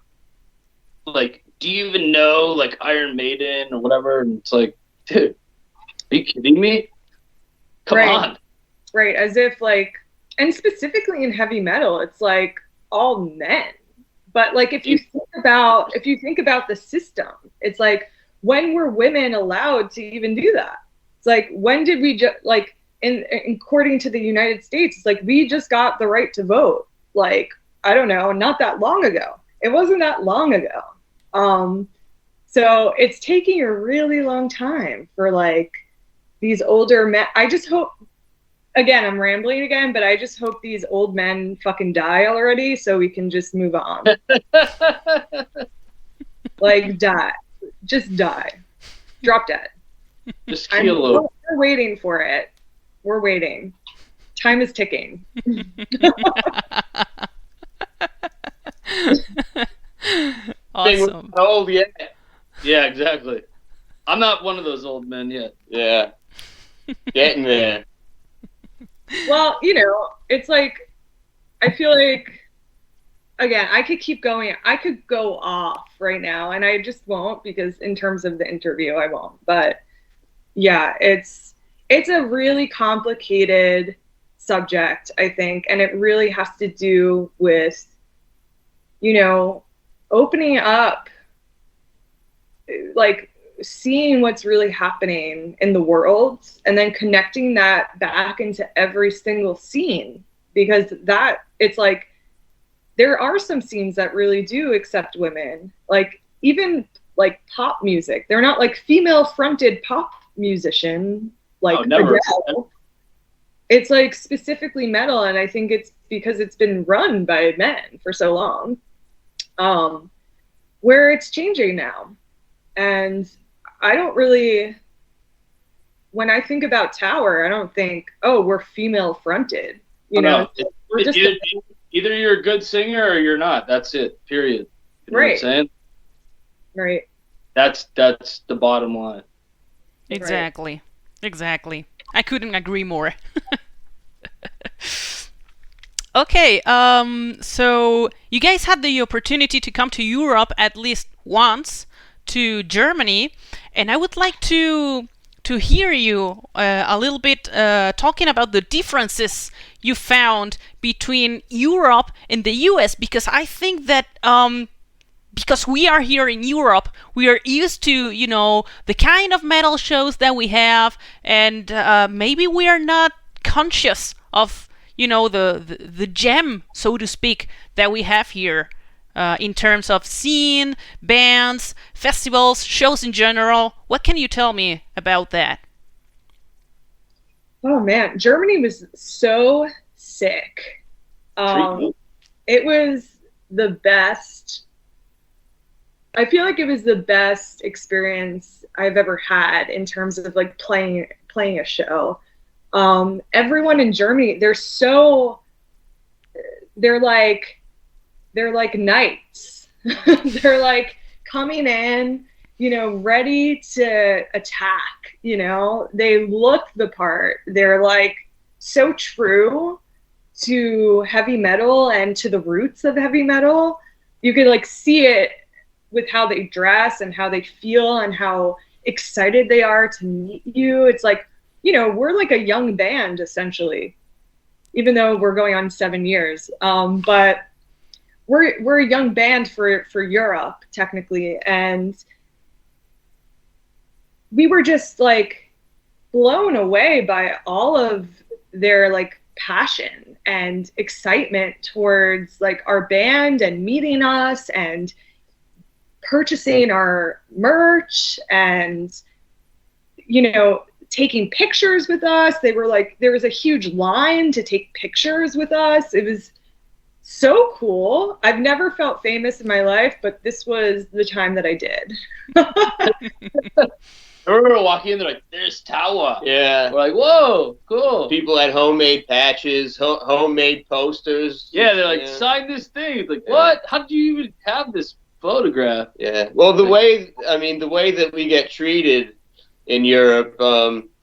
do you even know, like, Iron Maiden or whatever? And it's like, dude, are you kidding me? Come on. right? As if like, and specifically in heavy metal, it's like all men. But like if you think about the system, it's like, when were women allowed to even do that? It's like, when did we just like according to the United States, it's like we just got the right to vote. Like, I don't know, not that long ago. It wasn't that long ago. So it's taking a really long time for like these older men. I just hope, again, I'm rambling again, but I just hope these old men fucking die already so we can just move on. Like, die. Just die. Drop dead. Just kill them. We're waiting for it. We're waiting. Time is ticking. Awesome. How old yet? Yeah, exactly. I'm not one of those old men yet. Yeah. Getting there. Well, you know, it's like, I feel like, again, I could keep going. I could go off right now, and I just won't, because in terms of the interview, I won't. But yeah, it's a really complicated subject, I think, and it really has to do with, you know, opening up, like seeing what's really happening in the world and then connecting that back into every single scene, because that, it's like, there are some scenes that really do accept women, like even like pop music. They're not like female fronted pop musician like Adele. It's like specifically metal, and I think it's because it's been run by men for so long, where it's changing now. And I don't really, when I think about Tower, I don't think, oh, we're female fronted, you know. We're just either you're a good singer or you're not. That's it, period. You know what I'm saying? Right. That's the bottom line. Exactly. Exactly. I couldn't agree more. Okay, so you guys had the opportunity to come to Europe at least once, to Germany, and I would like to hear you a little bit talking about the differences you found between Europe and the US, because I think that because we are here in Europe, we are used to, you know, the kind of metal shows that we have, and maybe we are not conscious of, you know, the gem, so to speak, that we have here in terms of scene, bands, festivals, shows in general. What can you tell me about that? Oh man, Germany was so sick. It was the best. I feel like it was the best experience I've ever had in terms of like playing a show. Everyone in Germany, they're like knights. They're like coming in, you know, ready to attack, you know. They look the part. They're like so true to heavy metal and to the roots of heavy metal. You could like see it with how they dress and how they feel and how excited they are to meet you. It's like, you know, we're like a young band essentially, even though we're going on 7 years. But we're a young band for Europe technically, and we were just like blown away by all of their like passion and excitement towards like our band and meeting us and purchasing our merch and, you know, taking pictures with us. They were like, there was a huge line to take pictures with us. It was so cool. I've never felt famous in my life, but this was the time that I did. I remember walking in, they're like, there's Tawa. Yeah. We're like, whoa, cool. People had homemade patches, homemade posters. Yeah, they're like, sign this thing. It's like, what? How do you even have this photograph? Yeah. Well, the way that we get treated in Europe,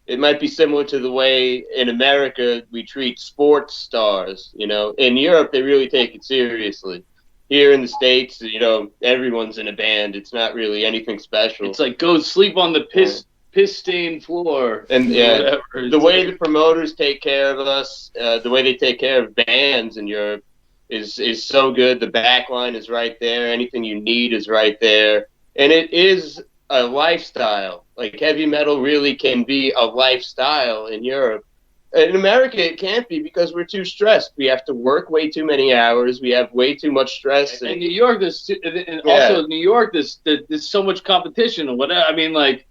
it might be similar to the way in America we treat sports stars. You know, in Europe they really take it seriously. Here in the States, you know, everyone's in a band. It's not really anything special. It's like, go sleep on the piss piss-stained floor. And whatever. the way the promoters take care of us, the way they take care of bands in Europe is so good. The back line is right there. Anything you need is right there. And it is a lifestyle. Like, heavy metal really can be a lifestyle in Europe. In America, it can't be because we're too stressed. We have to work way too many hours. We have way too much stress. In New York, also in New York, there's so much competition and whatever. I mean, like,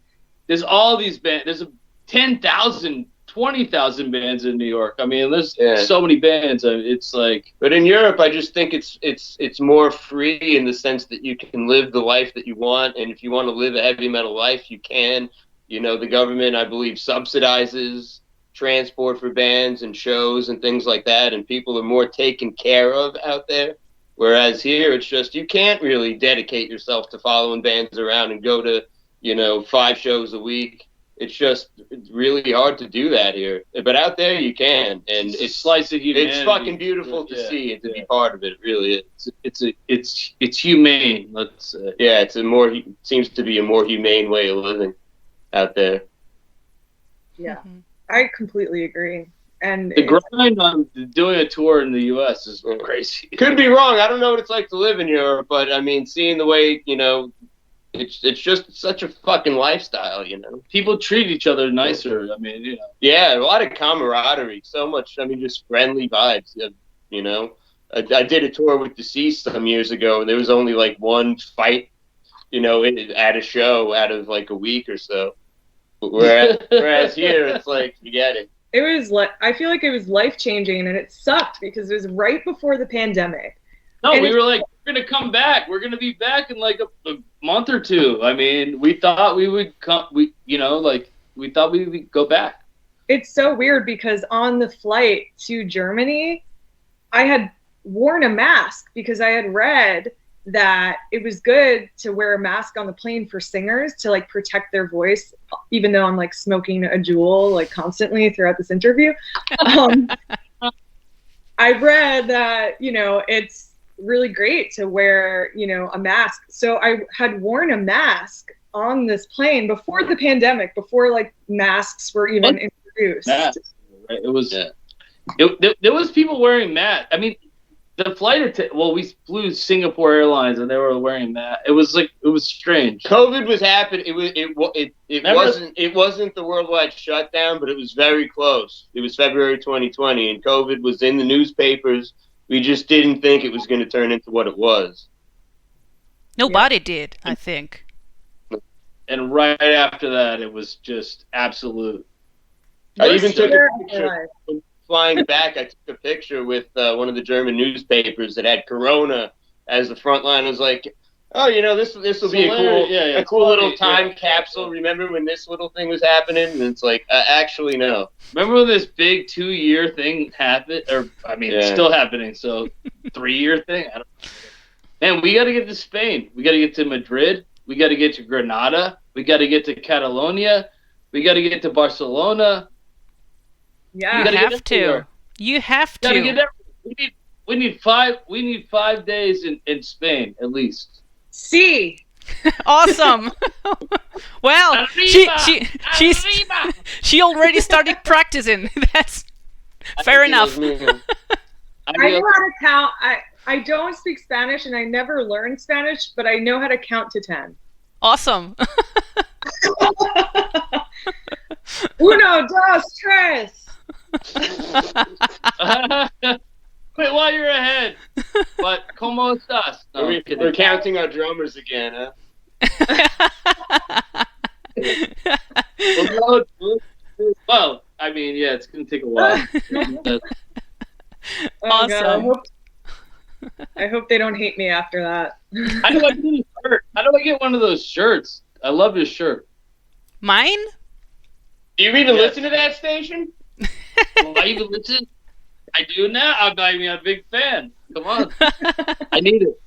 there's all these bands. There's 10,000, 20,000 bands in New York. I mean, there's so many bands. It's like. But in Europe, I just think it's more free in the sense that you can live the life that you want, and if you want to live a heavy metal life, you can. You know, the government, I believe, subsidizes transport for bands and shows and things like that, and people are more taken care of out there. Whereas here, it's just you can't really dedicate yourself to following bands around and go to 5 shows a week. It's really hard to do that here. But out there you can, and it's slice of humanity. It's fucking beautiful to see and to be part of it. It really is. It's humane. Let's say. Yeah, seems to be a more humane way of living out there. Yeah, I completely agree. And the grind on doing a tour in the U.S. is crazy. Could be wrong. I don't know what it's like to live in Europe, but I mean, seeing the way it's just such a fucking lifestyle, People treat each other nicer. I mean, Yeah, a lot of camaraderie. So much. I mean, just friendly vibes. I did a tour with Deceased some years ago, and there was only like one fight, at a show out of like a week or so. Whereas here, it's like forget it. It was I feel like it was life-changing, and it sucked because it was right before the pandemic. No, we were like, we're going to come back. We're going to be back in like a month or two. I mean, we thought we would come, we thought we would go back. It's so weird because on the flight to Germany, I had worn a mask because I had read that it was good to wear a mask on the plane for singers to like protect their voice, even though I'm like smoking a Juul like constantly throughout this interview. I read that, it's really great to wear, a mask. So I had worn a mask on this plane before the pandemic, before like masks were even introduced. Right? It was, there was people wearing masks. I mean, the flight we flew Singapore Airlines and they were wearing masks. It was strange. COVID was happening. It wasn't the worldwide shutdown, but it was very close. It was February 2020, and COVID was in the newspapers. We just didn't think it was going to turn into what it was. Nobody did, I think. And right after that, it was just absolute. I even took a picture. Flying back, I took a picture with one of the German newspapers that had Corona as the front line. I was like, oh, this will be a cool little time capsule. Remember when this little thing was happening? And it's like, actually, no. Remember when this big 2-year thing happened? It's still happening. So 3-year thing? I don't know. Man, we got to get to Spain. We got to get to Madrid. We got to get to Granada. We got to get to Catalonia. We got to get to Barcelona. Yeah, you have to. You have to. We need 5 days in Spain at least. See. Awesome. Well, she already started practicing. That's fair enough. I know how to count. I don't speak Spanish and I never learned Spanish, but I know how to count to 10. Awesome. 1, 2, 3. Quit while you're ahead. But ¿cómo estás? No, we're counting our drummers again, huh? Well, I mean, yeah, it's gonna take a while. Awesome. God, I hope they don't hate me after that. How do I get a shirt? How do I get one of those shirts? I love your shirt. Mine? Do you even listen to that station? Well, I even listen. I do now. I'm a big fan. Come on. I need it.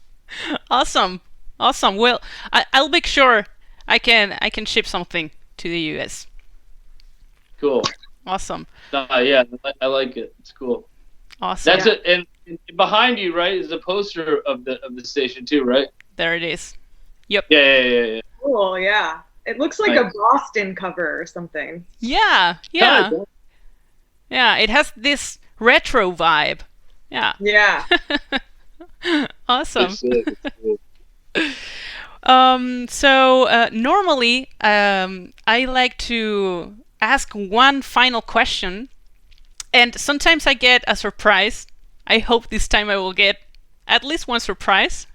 Awesome. Well, I'll make sure I can ship something to the US. Cool. Awesome. Yeah, I like it. It's cool. Awesome. That's it. And behind you, right, is a poster of the station too, right? There it is. Yep. Yeah. Cool. Yeah. It looks like a Boston cover or something. Yeah. Yeah, it has this retro vibe. Yeah. Yeah. Awesome. It's good. So normally I like to ask one final question, and sometimes I get a surprise. I hope this time I will get at least one surprise.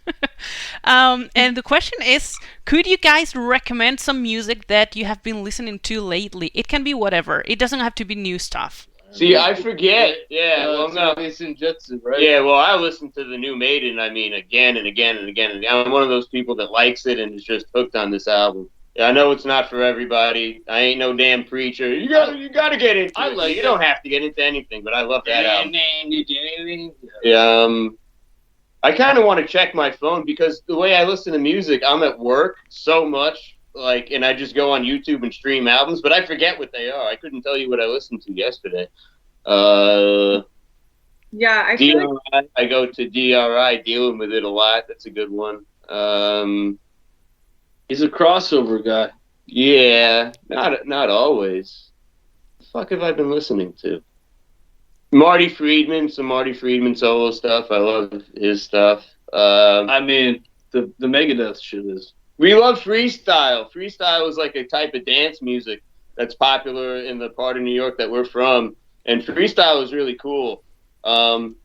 And the question is, could you guys recommend some music that you have been listening to lately? It can be whatever. It doesn't have to be new stuff. See, I forget. Yeah, well, no. Jutsu, right? Yeah, well, I listen to the new Maiden, again and again and again. I'm one of those people that likes it and is just hooked on this album. Yeah, I know it's not for everybody. I ain't no damn preacher. You gotta get into it. You don't have to get into anything, but I love that album. Yeah, I kind of want to check my phone because the way I listen to music, I'm at work so much, and I just go on YouTube and stream albums, but I forget what they are. I couldn't tell you what I listened to yesterday. Yeah, I DRI, feel like I go to DRI, dealing with it a lot. That's a good one. He's a crossover guy. Yeah, not always. What the fuck have I been listening to? Marty Friedman, some Marty Friedman solo stuff. I love his stuff. I mean, the Megadeth shit is. We love freestyle. Freestyle is like a type of dance music that's popular in the part of New York that we're from, and freestyle is really cool. To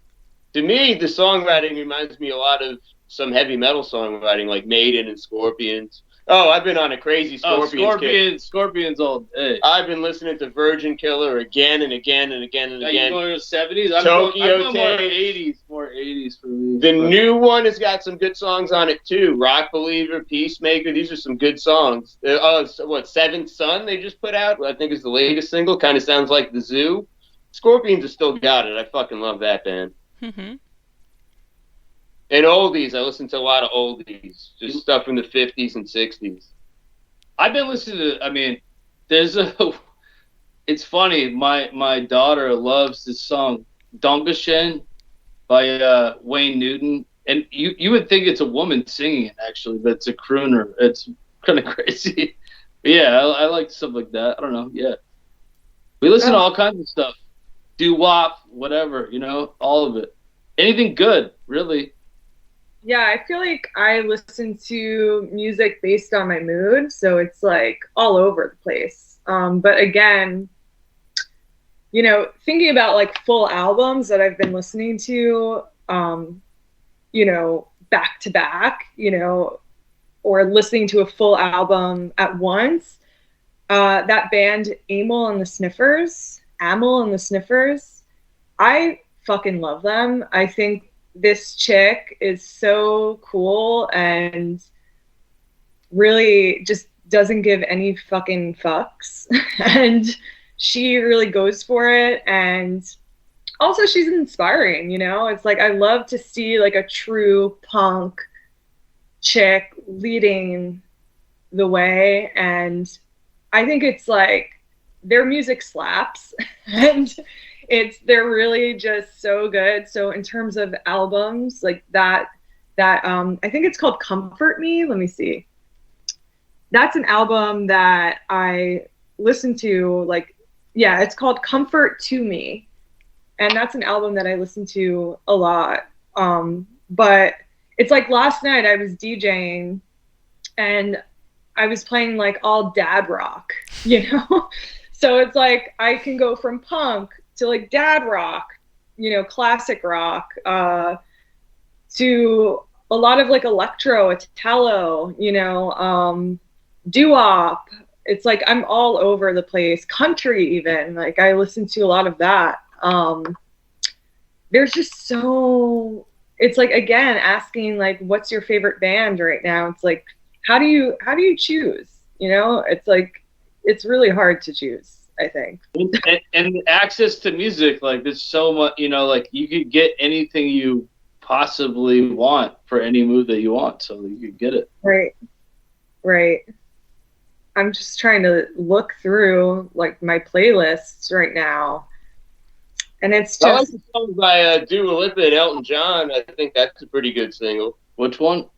me, the songwriting reminds me a lot of some heavy metal songwriting, like Maiden and Scorpions. Oh, I've been on a crazy Scorpions kick. Scorpions all day. I've been listening to Virgin Killer again and again and again and again. You going to the 70s? I'm Tokyo going more 80s for me. The new one has got some good songs on it too. Rock Believer, Peacemaker. These are some good songs. Seventh Son they just put out, I think is the latest single. Kind of sounds like The Zoo. Scorpions have still got it. I fucking love that band. Mm-hmm. And oldies, I listen to a lot of oldies, just stuff from the 50s and 60s. I've been listening to, it's funny, my daughter loves this song, Dongashen by Wayne Newton. And you would think it's a woman singing it, actually, but it's a crooner. It's kind of crazy. But yeah, I like stuff like that. I don't know, yeah. We listen to all kinds of stuff. Doo-wop, whatever, all of it. Anything good, really. Yeah, I feel like I listen to music based on my mood, so it's like all over the place. But again, thinking about like full albums that I've been listening to, back to back, or listening to a full album at once, that band Amyl and the Sniffers, I fucking love them. I think this chick is so cool and really just doesn't give any fucking fucks. And she really goes for it. And also she's inspiring, It's like I love to see like a true punk chick leading the way. And I think it's like their music slaps. And they're really just so good. So in terms of albums like that I think it's called Comfort Me. Let me see. That's an album that I listen to, it's called Comfort to Me. And that's an album that I listen to a lot. But it's like last night I was DJing and I was playing like all dad rock, So it's like I can go from punk to like dad rock, classic rock, to a lot of like electro, Italo, doo-wop. It's like I'm all over the place. Country even, like I listen to a lot of that. There's just so, it's like, again, asking like, what's your favorite band right now? It's like, how do you choose? It's like, it's really hard to choose. I think. And access to music, like there's so much, like you could get anything you possibly want for any mood that you want, so you could get it. Right. I'm just trying to look through like my playlists right now, and it's just. I like the song by Dua Lipa and Elton John. I think that's a pretty good single. Which one?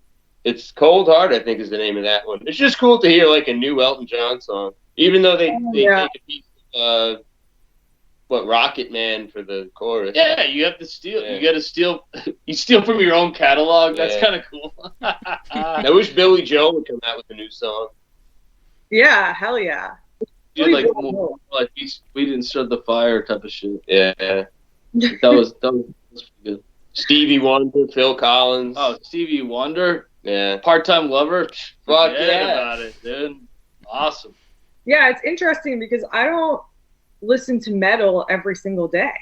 It's Cold Heart, I think, is the name of that one. It's just cool to hear like a new Elton John song, even though they take a piece of Rocket Man for the chorus. Yeah, you have to steal. Yeah. You got to steal. You steal from your own catalog. That's kind of cool. I wish Billy Joel would come out with a new song. Yeah, hell yeah. Dude, like we didn't start the fire type of shit. Yeah, that was pretty good. Stevie Wonder, Phil Collins. Oh, Stevie Wonder. Yeah. Part-time lover. Fuck yeah, about it, dude. Awesome. Yeah, it's interesting because I don't listen to metal every single day.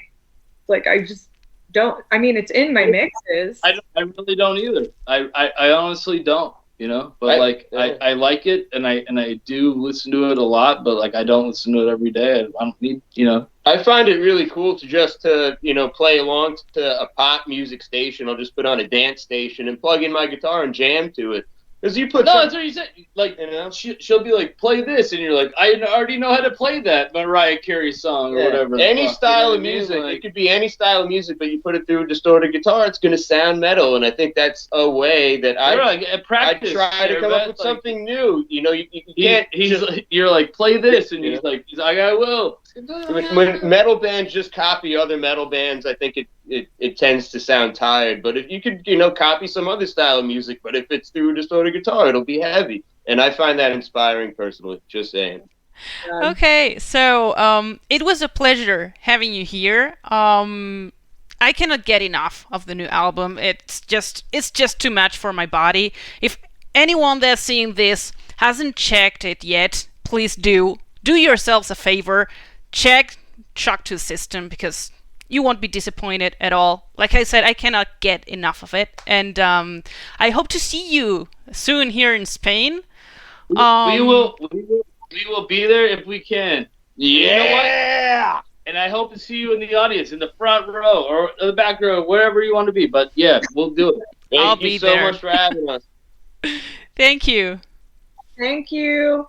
Like I just don't. I mean, it's in my mixes. I really don't either. I honestly don't. You know, but I like it, and I do listen to it a lot, but like I don't listen to it every day. I don't need, you know. I find it really cool to play along to a pop music station. I'll just put on a dance station and plug in my guitar and jam to it. Because you put that's what you said. Like, you know, she'll be like, play this, and you're like, I already know how to play that Mariah Carey song or whatever. Any style of music, it could be any style of music, but you put it through a distorted guitar, it's gonna sound metal, and I think that's a way that I try to come up with something new. You know, you can't. You're like, play this, and he's like, I will. When metal bands just copy other metal bands, I think it tends to sound tired. But if you could, copy some other style of music, but if it's through a distorted guitar, it'll be heavy. And I find that inspiring personally, just saying. Okay, so it was a pleasure having you here. I cannot get enough of the new album. It's just too much for my body. If anyone that's seeing this hasn't checked it yet, please do. Do yourselves a favor. Check Shock to the System, because you won't be disappointed at all. Like I said, I cannot get enough of it. And I hope to see you soon here in Spain. We will be there if we can. Yeah! You know what? And I hope to see you in the audience, in the front row or the back row, wherever you want to be. But yeah, we'll do it. I'll be there. Thank you so much for having us. Thank you. Thank you.